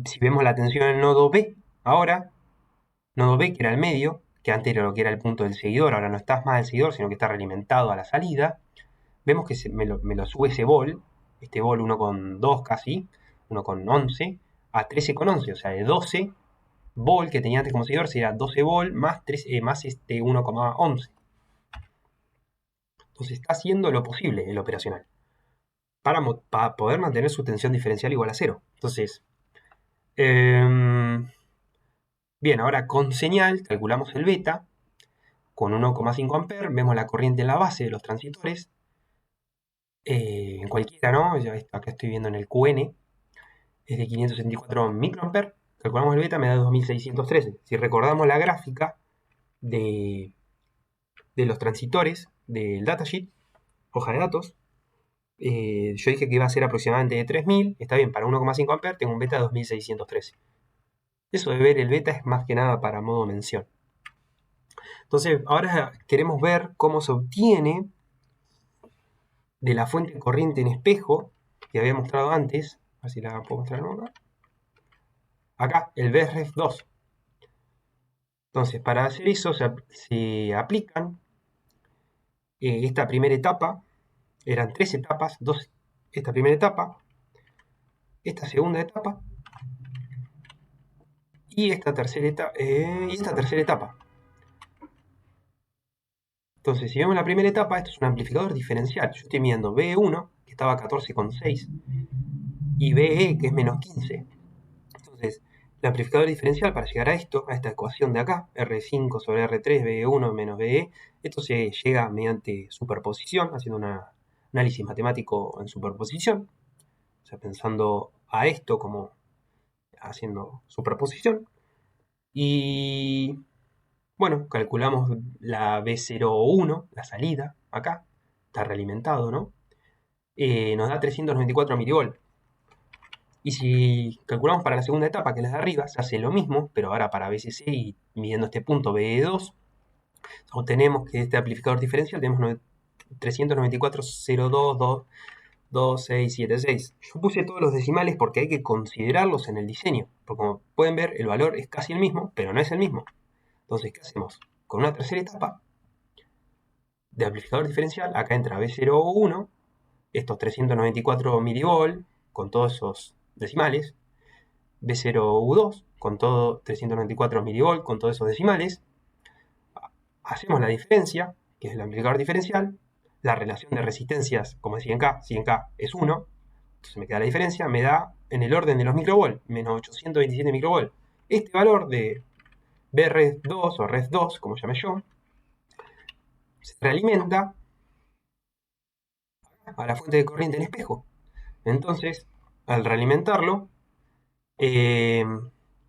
si vemos la tensión en el nodo B, ahora, nodo B que era el medio, que antes era lo que era el punto del seguidor, ahora no está más el seguidor, sino que está realimentado a la salida, vemos que me lo sube ese vol, este vol 1,2 casi, 1,11, a 13,11, o sea, de 12 vol que tenía antes como seguidor sería 12 vol más, 3, más este 1,11. Entonces está haciendo lo posible el operacional para poder mantener su tensión diferencial igual a cero. Entonces, Bien, ahora con señal calculamos el beta con 1,5 amperes, vemos la corriente en la base de los transitores, en cualquiera, ¿no? Acá estoy viendo en el QN, es de 574 microamperes, calculamos el beta, me da 2613. Si recordamos la gráfica de los transitores del datasheet, hoja de datos, yo dije que iba a ser aproximadamente de 3000, está bien, para 1,5 amperes tengo un beta de 2613. Eso de ver el beta es más que nada para modo mención. Entonces, ahora queremos ver cómo se obtiene de la fuente de corriente en espejo que había mostrado antes. A ver si la puedo mostrar acá. Acá, el BREF2. Entonces, para hacer eso se aplican esta primera etapa. Eran 3 etapas. Esta primera etapa, esta segunda etapa y esta tercera etapa. Entonces, si vemos la primera etapa, esto es un amplificador diferencial. Yo estoy midiendo BE1, que estaba a 14,6, y BE, que es menos 15. Entonces, el amplificador diferencial, para llegar a esto, a esta ecuación de acá, R5 sobre R3, BE1 menos BE, esto se llega mediante superposición, haciendo un análisis matemático en superposición. O sea, pensando a esto como haciendo superposición. Y bueno, calculamos la B01, la salida, acá, está realimentado, ¿no? Nos da 394 milivolts. Y si calculamos para la segunda etapa, que es la de arriba, se hace lo mismo, pero ahora para BCC y midiendo este punto BE2, obtenemos que este amplificador diferencial tenemos 394,022676. Yo puse todos los decimales porque hay que considerarlos en el diseño, porque como pueden ver, el valor es casi el mismo, pero no es el mismo. Entonces, ¿qué hacemos? Con una tercera etapa de amplificador diferencial, acá entra B01, estos 394 milivolts, con todos esos decimales, B0U2, con todo 394 milivolts, con todos esos decimales, hacemos la diferencia, que es el amplificador diferencial, la relación de resistencias, como es 100K, 100K es 1, entonces me queda la diferencia, me da en el orden de los microvolts, menos 827 microvolts. Este valor de BREF2 o REF2, como llamé yo, se realimenta a la fuente de corriente en espejo. Entonces, al realimentarlo,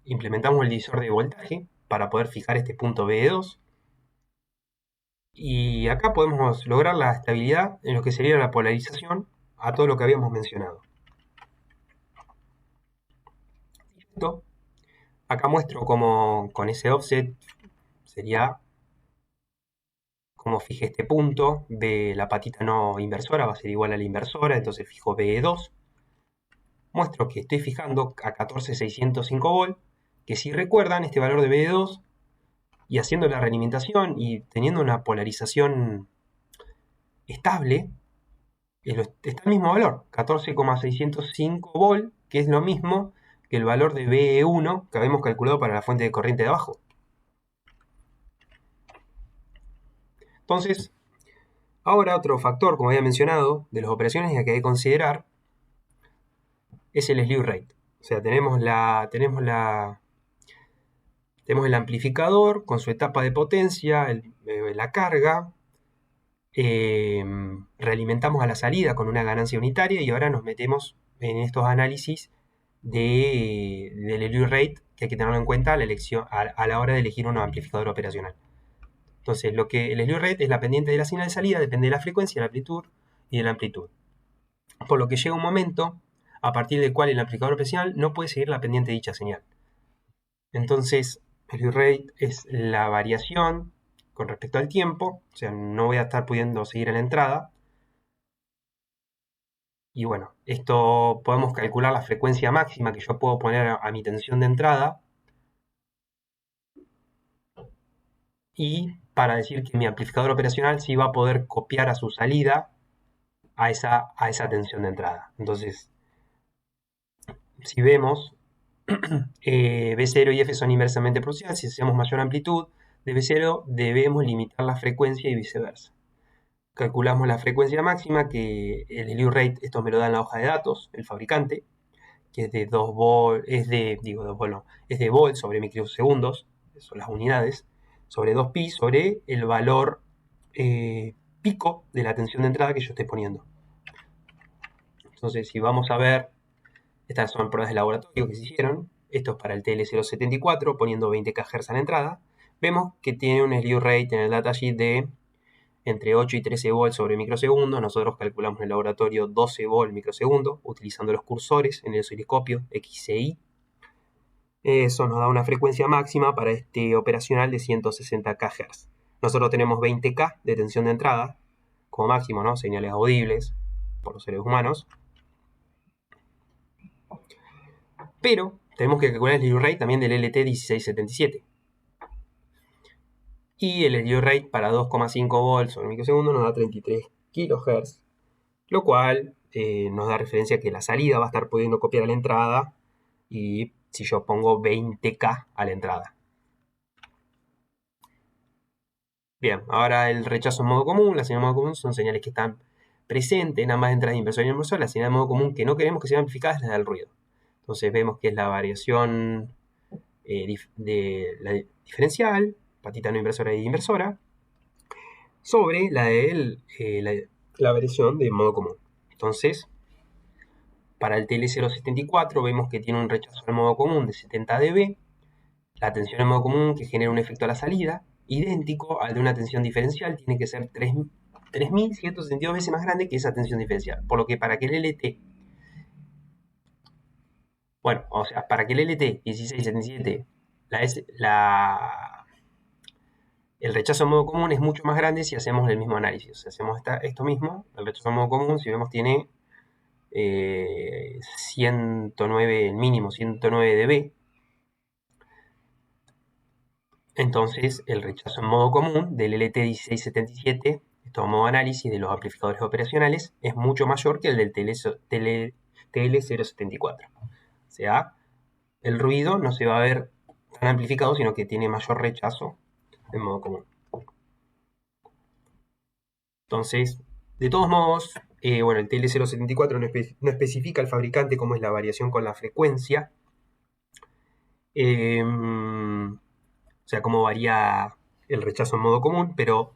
implementamos el divisor de voltaje para poder fijar este punto BE2. Y acá podemos lograr la estabilidad en lo que sería la polarización a todo lo que habíamos mencionado. Acá muestro cómo con ese offset sería como fijé este punto, la patita no inversora va a ser igual a la inversora, entonces fijo BE2. Muestro que estoy fijando a 14,605 volts, que si recuerdan este valor de BE2 y haciendo la realimentación y teniendo una polarización estable, está el mismo valor, 14,605 volts, que es lo mismo que el valor de BE1 que habíamos calculado para la fuente de corriente de abajo. Entonces, ahora otro factor, como había mencionado, de las operaciones que hay que considerar es el slew rate. O sea, tenemos el amplificador con su etapa de potencia, la carga, realimentamos a la salida con una ganancia unitaria y ahora nos metemos en estos análisis del slew rate que hay que tenerlo en cuenta a la hora de elegir un amplificador operacional. Entonces, el slew rate es la pendiente de la señal de salida, depende de la frecuencia, la amplitud y de la amplitud. Por lo que llega un momento a partir del cual el amplificador operacional no puede seguir la pendiente de dicha señal. Entonces, el slew rate es la variación con respecto al tiempo, o sea, no voy a estar pudiendo seguir en la entrada. Y bueno, esto podemos calcular la frecuencia máxima que yo puedo poner a mi tensión de entrada. Y para decir que mi amplificador operacional sí va a poder copiar a su salida a esa tensión de entrada. Entonces, si vemos, B0 y F son inversamente proporcionales. Si hacemos mayor amplitud de B0, debemos limitar la frecuencia y viceversa. Calculamos la frecuencia máxima, que el slew rate, esto me lo da en la hoja de datos, el fabricante, que es de 2 volt, es de, digo, 2 volt no, es de volt sobre microsegundos, son las unidades, sobre 2pi sobre el valor pico de la tensión de entrada que yo esté poniendo. Entonces, si vamos a ver, estas son pruebas de laboratorio que se hicieron, esto es para el TL074, poniendo 20 kHz a la entrada, vemos que tiene un slew rate en el datasheet de entre 8 y 13 volts sobre microsegundo. Nosotros calculamos en el laboratorio 12 volts microsegundo, utilizando los cursores en el osciloscopio XCI. Eso nos da una frecuencia máxima para este operacional de 160 kHz. Nosotros tenemos 20K de tensión de entrada, como máximo, ¿no? Señales audibles por los seres humanos. Pero tenemos que calcular el slew rate también del LT1677. Y el slew rate para 2,5 volts sobre microsegundo nos da 33 kHz, lo cual nos da referencia que la salida va a estar pudiendo copiar a la entrada, y si yo pongo 20K a la entrada. Bien, ahora el rechazo en modo común. Las señales en modo común son señales que están presentes en ambas entradas de inversor y inversor. La señal en modo común que no queremos que sean amplificadas es la del ruido. Entonces vemos que es la variación de la diferencial, patita no inversora y inversora, sobre la de la variación de modo común. Entonces, para el TL074 vemos que tiene un rechazo al modo común de 70 dB, la tensión en modo común que genera un efecto a la salida, idéntico al de una tensión diferencial, tiene que ser 3162 veces más grande que esa tensión diferencial. Por lo que para que el LT, bueno, o sea, para que el LT 1677, el rechazo en modo común es mucho más grande si hacemos el mismo análisis. Si hacemos esto mismo, el rechazo en modo común, si vemos, tiene 109, el mínimo 109 dB. Entonces, el rechazo en modo común del LT1677, esto a modo análisis de los amplificadores operacionales, es mucho mayor que el del TL074. O sea, el ruido no se va a ver tan amplificado, sino que tiene mayor rechazo en modo común. Entonces, de todos modos, bueno, el TL074 no especifica al fabricante cómo es la variación con la frecuencia. O sea, cómo varía el rechazo en modo común, pero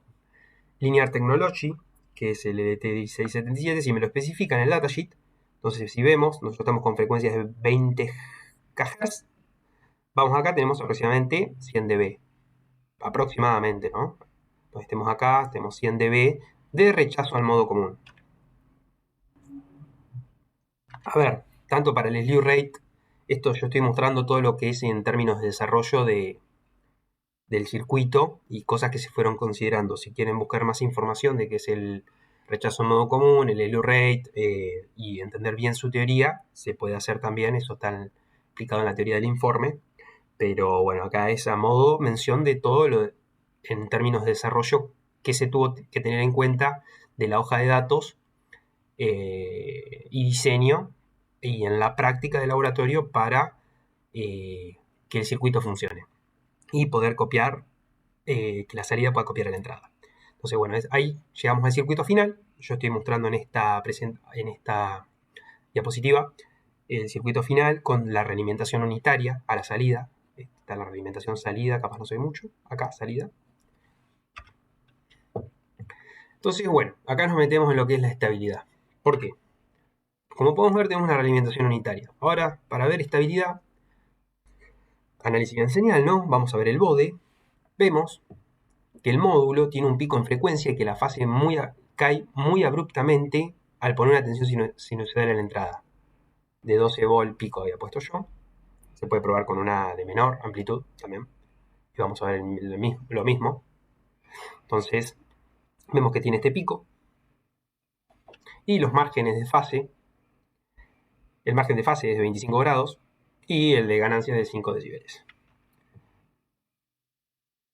Linear Technology, que es el LT1677, si me lo especifica en el datasheet. Entonces, si vemos, nosotros estamos con frecuencias de 20 kHz. Vamos acá, tenemos aproximadamente 100 dB. Aproximadamente, ¿no? Entonces, estemos acá, tenemos 100 dB de rechazo al modo común. A ver, tanto para el slew rate, esto yo estoy mostrando todo lo que es en términos de desarrollo del circuito y cosas que se fueron considerando. Si quieren buscar más información de qué es el rechazo en modo común, el slew rate, y entender bien su teoría, se puede hacer también. Eso está explicado en la teoría del informe. Pero bueno, acá es a modo mención de todo lo en términos de desarrollo que se tuvo que tener en cuenta de la hoja de datos y diseño y en la práctica de laboratorio para que el circuito funcione y poder copiar, que la salida pueda copiar a la entrada. Entonces, bueno, ahí llegamos al circuito final. Yo estoy mostrando en esta diapositiva el circuito final con la realimentación unitaria a la salida. Está la realimentación salida, capaz no se ve mucho. Acá, salida. Entonces, bueno, acá nos metemos en lo que es la estabilidad. ¿Por qué? Como podemos ver, tenemos una realimentación unitaria. Ahora, para ver estabilidad, análisis bien señal, ¿no? Vamos a ver el bode. Vemos que el módulo tiene un pico en frecuencia y que la fase cae muy abruptamente al poner una tensión sinusoidal en la entrada. De 12 volt pico había puesto yo. Se puede probar con una de menor amplitud también. Y vamos a ver lo mismo. Entonces, vemos que tiene este pico. Y los márgenes de fase. El margen de fase es de 25 grados. Y el de ganancia es de 5 decibeles.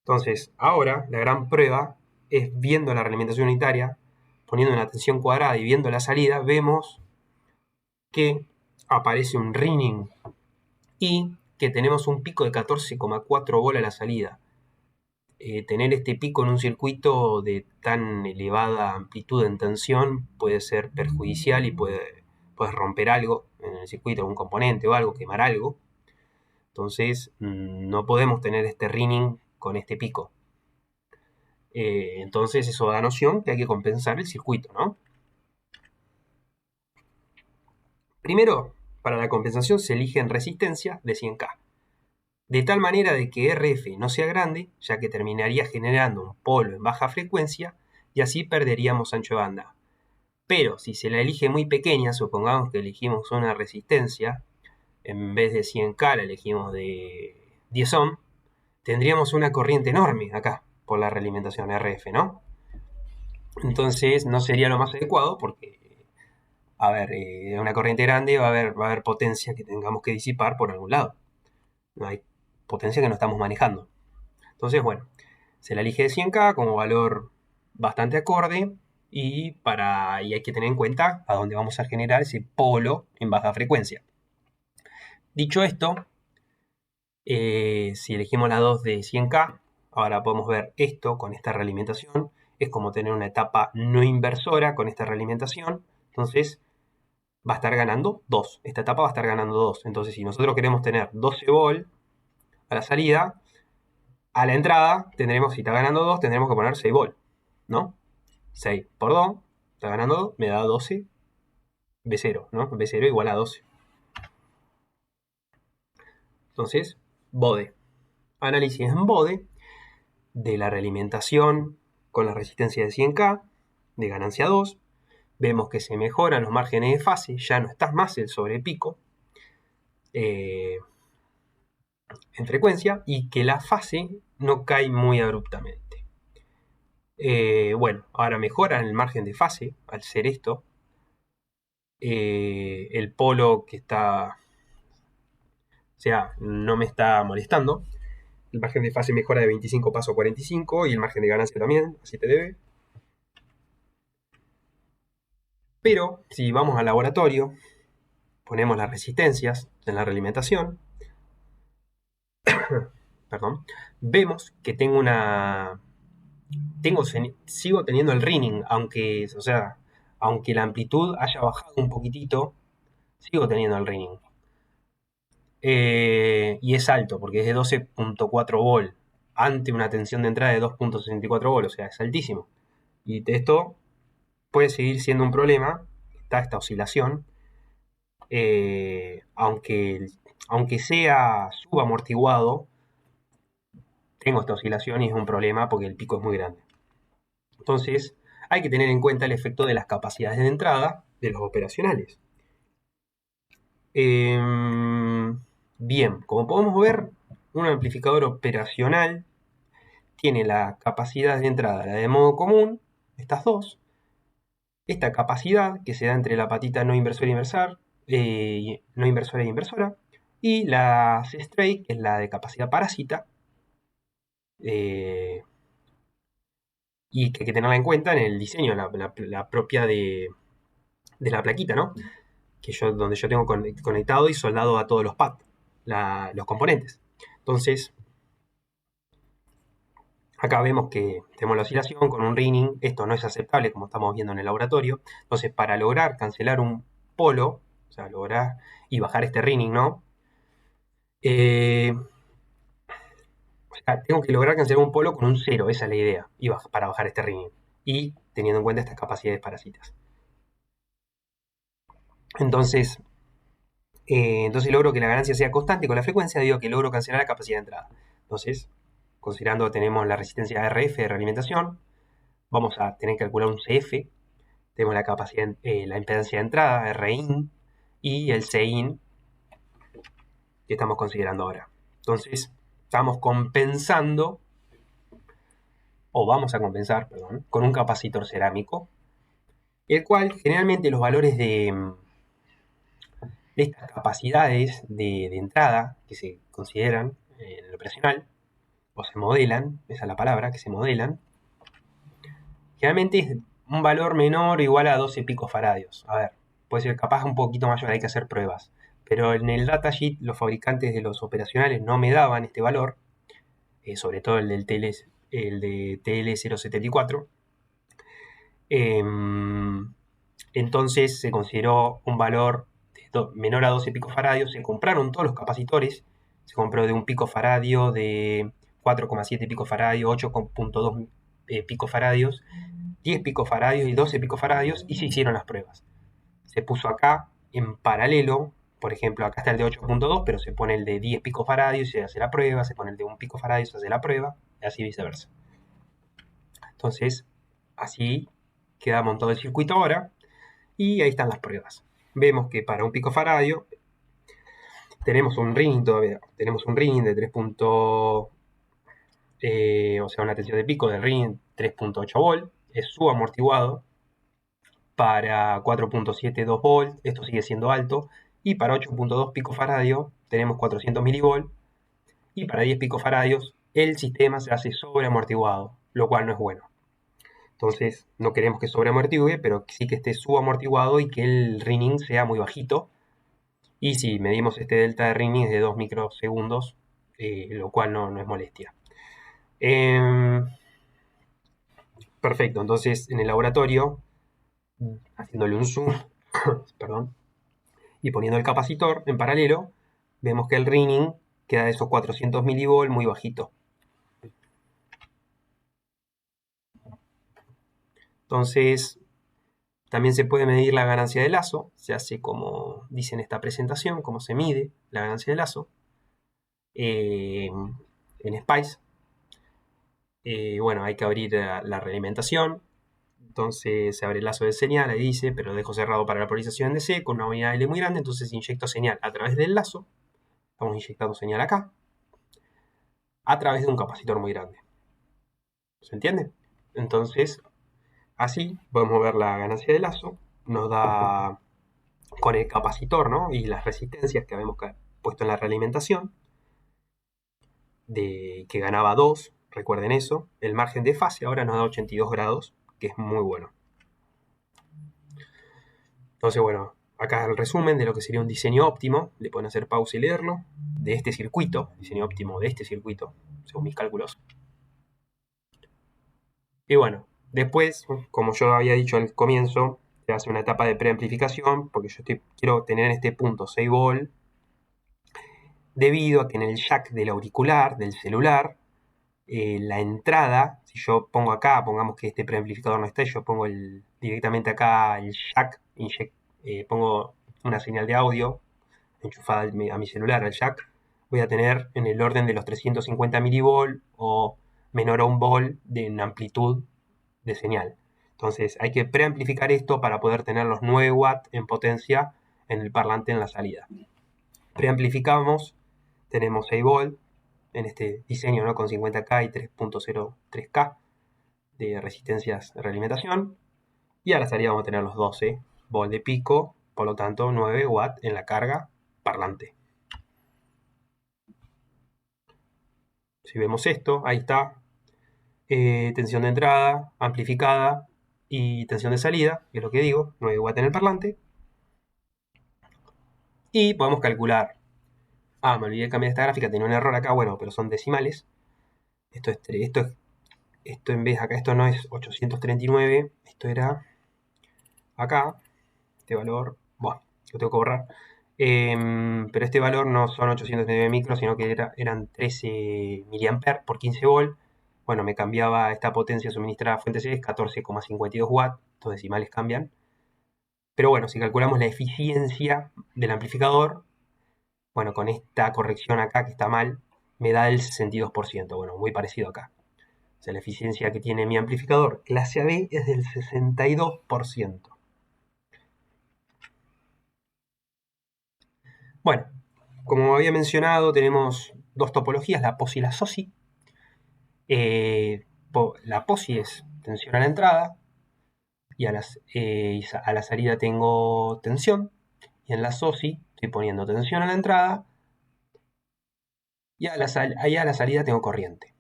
Entonces, ahora la gran prueba es viendo la realimentación unitaria, poniendo una tensión cuadrada y viendo la salida, vemos que aparece un ringing y que tenemos un pico de 14,4 volt a la salida. Tener este pico en un circuito de tan elevada amplitud en tensión puede ser perjudicial y puede romper algo en el circuito algún componente o algo, quemar algo. Entonces no podemos tener este ringing con este pico. Entonces eso da noción que hay que compensar el circuito, ¿no? Primero, para la compensación se eligen resistencias de 100K, de tal manera de que RF no sea grande, ya que terminaría generando un polo en baja frecuencia y así perderíamos ancho de banda. Pero si se la elige muy pequeña, supongamos que elegimos una resistencia, en vez de 100K la elegimos de 10 ohm, tendríamos una corriente enorme acá por la realimentación RF, ¿no? Entonces no sería lo más adecuado porque, a ver, una corriente grande va a haber potencia que tengamos que disipar por algún lado. No hay potencia que no estamos manejando. Entonces, bueno, se la elige de 100K como valor bastante acorde y hay que tener en cuenta a dónde vamos a generar ese polo en baja frecuencia. Dicho esto, si elegimos la 2 de 100K, ahora podemos ver esto con esta realimentación. Es como tener una etapa no inversora con esta realimentación. Entonces va a estar ganando 2. Esta etapa va a estar ganando 2. Entonces si nosotros queremos tener 12 volt a la salida, a la entrada tendremos, si está ganando 2, tendremos que poner 6 volt, ¿no? 6 por 2, está ganando 2, me da 12 B0, ¿no? B0 igual a 12. Entonces, bode. Análisis en bode de la realimentación con la resistencia de 100K, de ganancia 2. Vemos que se mejoran los márgenes de fase, ya no está más el sobrepico en frecuencia y que la fase no cae muy abruptamente. Bueno, ahora mejoran el margen de fase al ser esto. El polo que está, o sea, no me está molestando. El margen de fase mejora de 25 paso a 45 y el margen de ganancia también, así te debe. Pero si vamos al laboratorio, ponemos las resistencias en la realimentación, perdón, vemos que sigo teniendo el ringing, aunque, o sea, aunque la amplitud haya bajado un poquitito, sigo teniendo el ringing. Y es alto, porque es de 12.4 volt, ante una tensión de entrada de 2.64 volt, o sea, es altísimo. Y esto puede seguir siendo un problema, está esta oscilación, aunque sea subamortiguado, tengo esta oscilación y es un problema porque el pico es muy grande. Entonces, hay que tener en cuenta el efecto de las capacidades de entrada de los operacionales. Bien, como podemos ver, un amplificador operacional tiene la capacidad de entrada, la de modo común, estas dos. Esta capacidad que se da entre la patita no inversora no inversora e inversora, y la C-Stray, que es la de capacidad parásita, eh, y que hay que tenerla en cuenta en el diseño, la propia de la plaquita, ¿no? Donde yo tengo conectado y soldado a todos los pads, los componentes. Entonces, acá vemos que tenemos la oscilación con un ringing. Esto no es aceptable como estamos viendo en el laboratorio. Entonces, para lograr cancelar un polo, o sea, lograr y bajar este ringing, ¿no? O sea, tengo que lograr cancelar un polo con un 0, esa es la idea, para bajar este ringing. Y teniendo en cuenta estas capacidades parásitas. Entonces logro que la ganancia sea constante con la frecuencia, digo que logro cancelar la capacidad de entrada. Entonces, considerando que tenemos la resistencia RF de realimentación, vamos a tener que calcular un CF, tenemos la capacidad, la impedancia de entrada, RIN, y el CIN que estamos considerando ahora. Entonces, estamos compensando, o vamos a compensar, perdón, con un capacitor cerámico, el cual generalmente los valores de estas capacidades de entrada que se consideran en el operacional, o se modelan, esa es la palabra, que se modelan, generalmente es un valor menor o igual a 12 picofaradios. A ver, puede ser capaz un poquito mayor, hay que hacer pruebas. Pero en el datasheet los fabricantes de los operacionales no me daban este valor, sobre todo el de TL074. Entonces se consideró un valor de menor a 12 picofaradios, se compraron todos los capacitores, se compró de 1 picofaradio, de 4,7 picofaradios, 8,2 picofaradios, 10 picofaradios y 12 picofaradios, y se hicieron las pruebas. Se puso acá en paralelo, por ejemplo, acá está el de 8,2, pero se pone el de 10 picofaradios y se hace la prueba, se pone el de 1 picofaradio y se hace la prueba, y así viceversa. Entonces, así queda montado el circuito ahora, y ahí están las pruebas. Vemos que para 1 picofaradio tenemos un ring todavía, tenemos un ring de 3. O sea, una tensión de pico del ring 3,8 volt, es subamortiguado. Para 4,72 volt, esto sigue siendo alto, y para 8,2 picofaradio tenemos 400 milivolt, y para 10 picofaradios el sistema se hace sobreamortiguado, lo cual no es bueno. Entonces no queremos que sobreamortigue, pero sí que esté subamortiguado y que el ringing sea muy bajito. Y si medimos este delta de ringing es de 2 microsegundos, lo cual no es molestia. Perfecto, entonces en el laboratorio, haciéndole un zoom, perdón, y poniendo el capacitor en paralelo, vemos que el ringing queda de esos 400 milivolt muy bajito. Entonces, también se puede medir la ganancia de lazo, se hace como dice en esta presentación, cómo se mide la ganancia de lazo en SPICE. Bueno, hay que abrir la realimentación, entonces se abre el lazo de señal, ahí dice, pero lo dejo cerrado para la polarización en DC con una unidad L muy grande, entonces inyecto señal a través del lazo, estamos inyectando señal acá, a través de un capacitor muy grande. ¿Se entiende? Entonces, así podemos ver la ganancia de lazo, nos da con el capacitor, ¿no? Y las resistencias que habíamos puesto en la realimentación, que ganaba 2, recuerden eso, el margen de fase ahora nos da 82 grados, que es muy bueno. Entonces, bueno, acá el resumen de lo que sería un diseño óptimo, le pueden hacer pausa y leerlo, de este circuito, diseño óptimo de este circuito, según mis cálculos. Y bueno, después, como yo había dicho al comienzo, se hace una etapa de preamplificación, porque yo quiero tener en este punto 6 volt, debido a que en el jack del auricular, del celular, la entrada, si yo pongo acá, pongamos que este preamplificador no esté, yo pongo directamente acá el jack, pongo una señal de audio enchufada a mi celular, al jack, voy a tener en el orden de los 350 milivolt o menor a 1 volt de amplitud de señal. Entonces hay que preamplificar esto para poder tener los 9 watts en potencia en el parlante en la salida. Preamplificamos, tenemos 6 volt en este diseño, ¿no? Con 50K y 3.03K de resistencias de realimentación. Y a la salida vamos a tener los 12 volt de pico, por lo tanto 9 watts en la carga parlante. Si vemos esto, ahí está, tensión de entrada, amplificada y tensión de salida, que es lo que digo, 9 watts en el parlante. Y podemos calcular, me olvidé de cambiar esta gráfica, tenía un error acá, bueno, pero son decimales. Esto en vez, acá esto no es 839, esto era acá, este valor, bueno, lo tengo que borrar. Pero este valor no son 839 micros, sino que eran 13 mA por 15 volt. Bueno, me cambiaba esta potencia suministrada a fuente C, es 14,52 watts, estos decimales cambian. Pero bueno, si calculamos la eficiencia del amplificador, bueno, con esta corrección acá que está mal, me da el 62%, bueno, muy parecido acá. O sea, la eficiencia que tiene mi amplificador clase AB es del 62%. Bueno, como había mencionado, tenemos dos topologías, la POSI y la SOSI. La POSI es tensión a la entrada y a la salida tengo tensión. Y en la SOSI estoy poniendo tensión a la entrada y a la salida tengo corriente.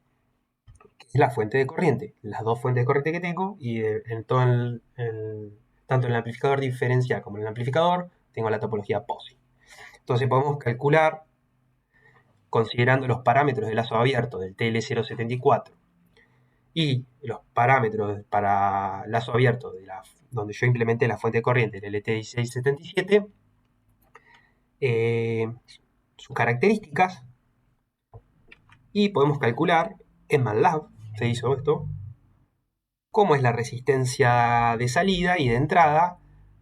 Que es la fuente de corriente, las dos fuentes de corriente que tengo y tanto en el amplificador diferencial como en el amplificador tengo la topología POSI. Entonces podemos calcular, considerando los parámetros de lazo abierto del TL074 y los parámetros para lazo abierto donde yo implementé la fuente de corriente, el LT1677, sus características y podemos calcular, en MATLAB se hizo esto, cómo es la resistencia de salida y de entrada,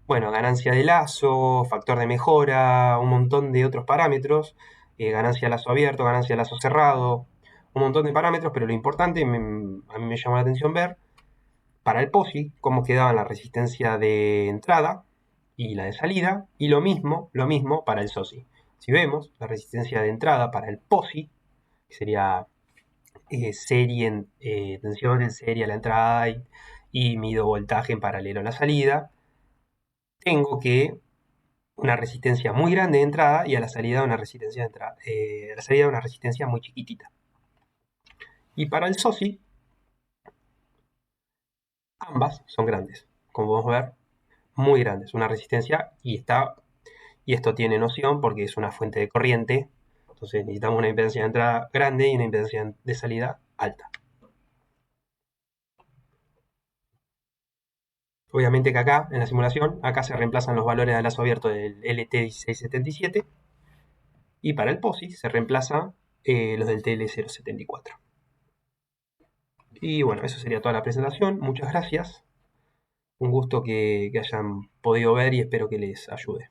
bueno, ganancia de lazo, factor de mejora, un montón de otros parámetros, ganancia de lazo abierto, ganancia de lazo cerrado, un montón de parámetros, pero lo importante, a mí me llamó la atención ver, para el POSI, cómo quedaba la resistencia de entrada y la de salida, y lo mismo para el SOSI. Si vemos la resistencia de entrada para el POSI, que sería tensión en serie a la entrada y mido voltaje en paralelo a la salida, tengo que una resistencia muy grande de entrada y a la salida una resistencia de entrada, a la salida una resistencia muy chiquitita. Y para el SOSI, ambas son grandes, como podemos ver, muy grandes, una resistencia y esto tiene noción porque es una fuente de corriente, entonces necesitamos una impedancia de entrada grande y una impedancia de salida alta. Obviamente que acá, en la simulación, acá se reemplazan los valores de lazo abierto del LT1677 y para el POSI se reemplaza los del TL074. Y bueno, eso sería toda la presentación. Muchas gracias. Un gusto que hayan podido ver y espero que les ayude.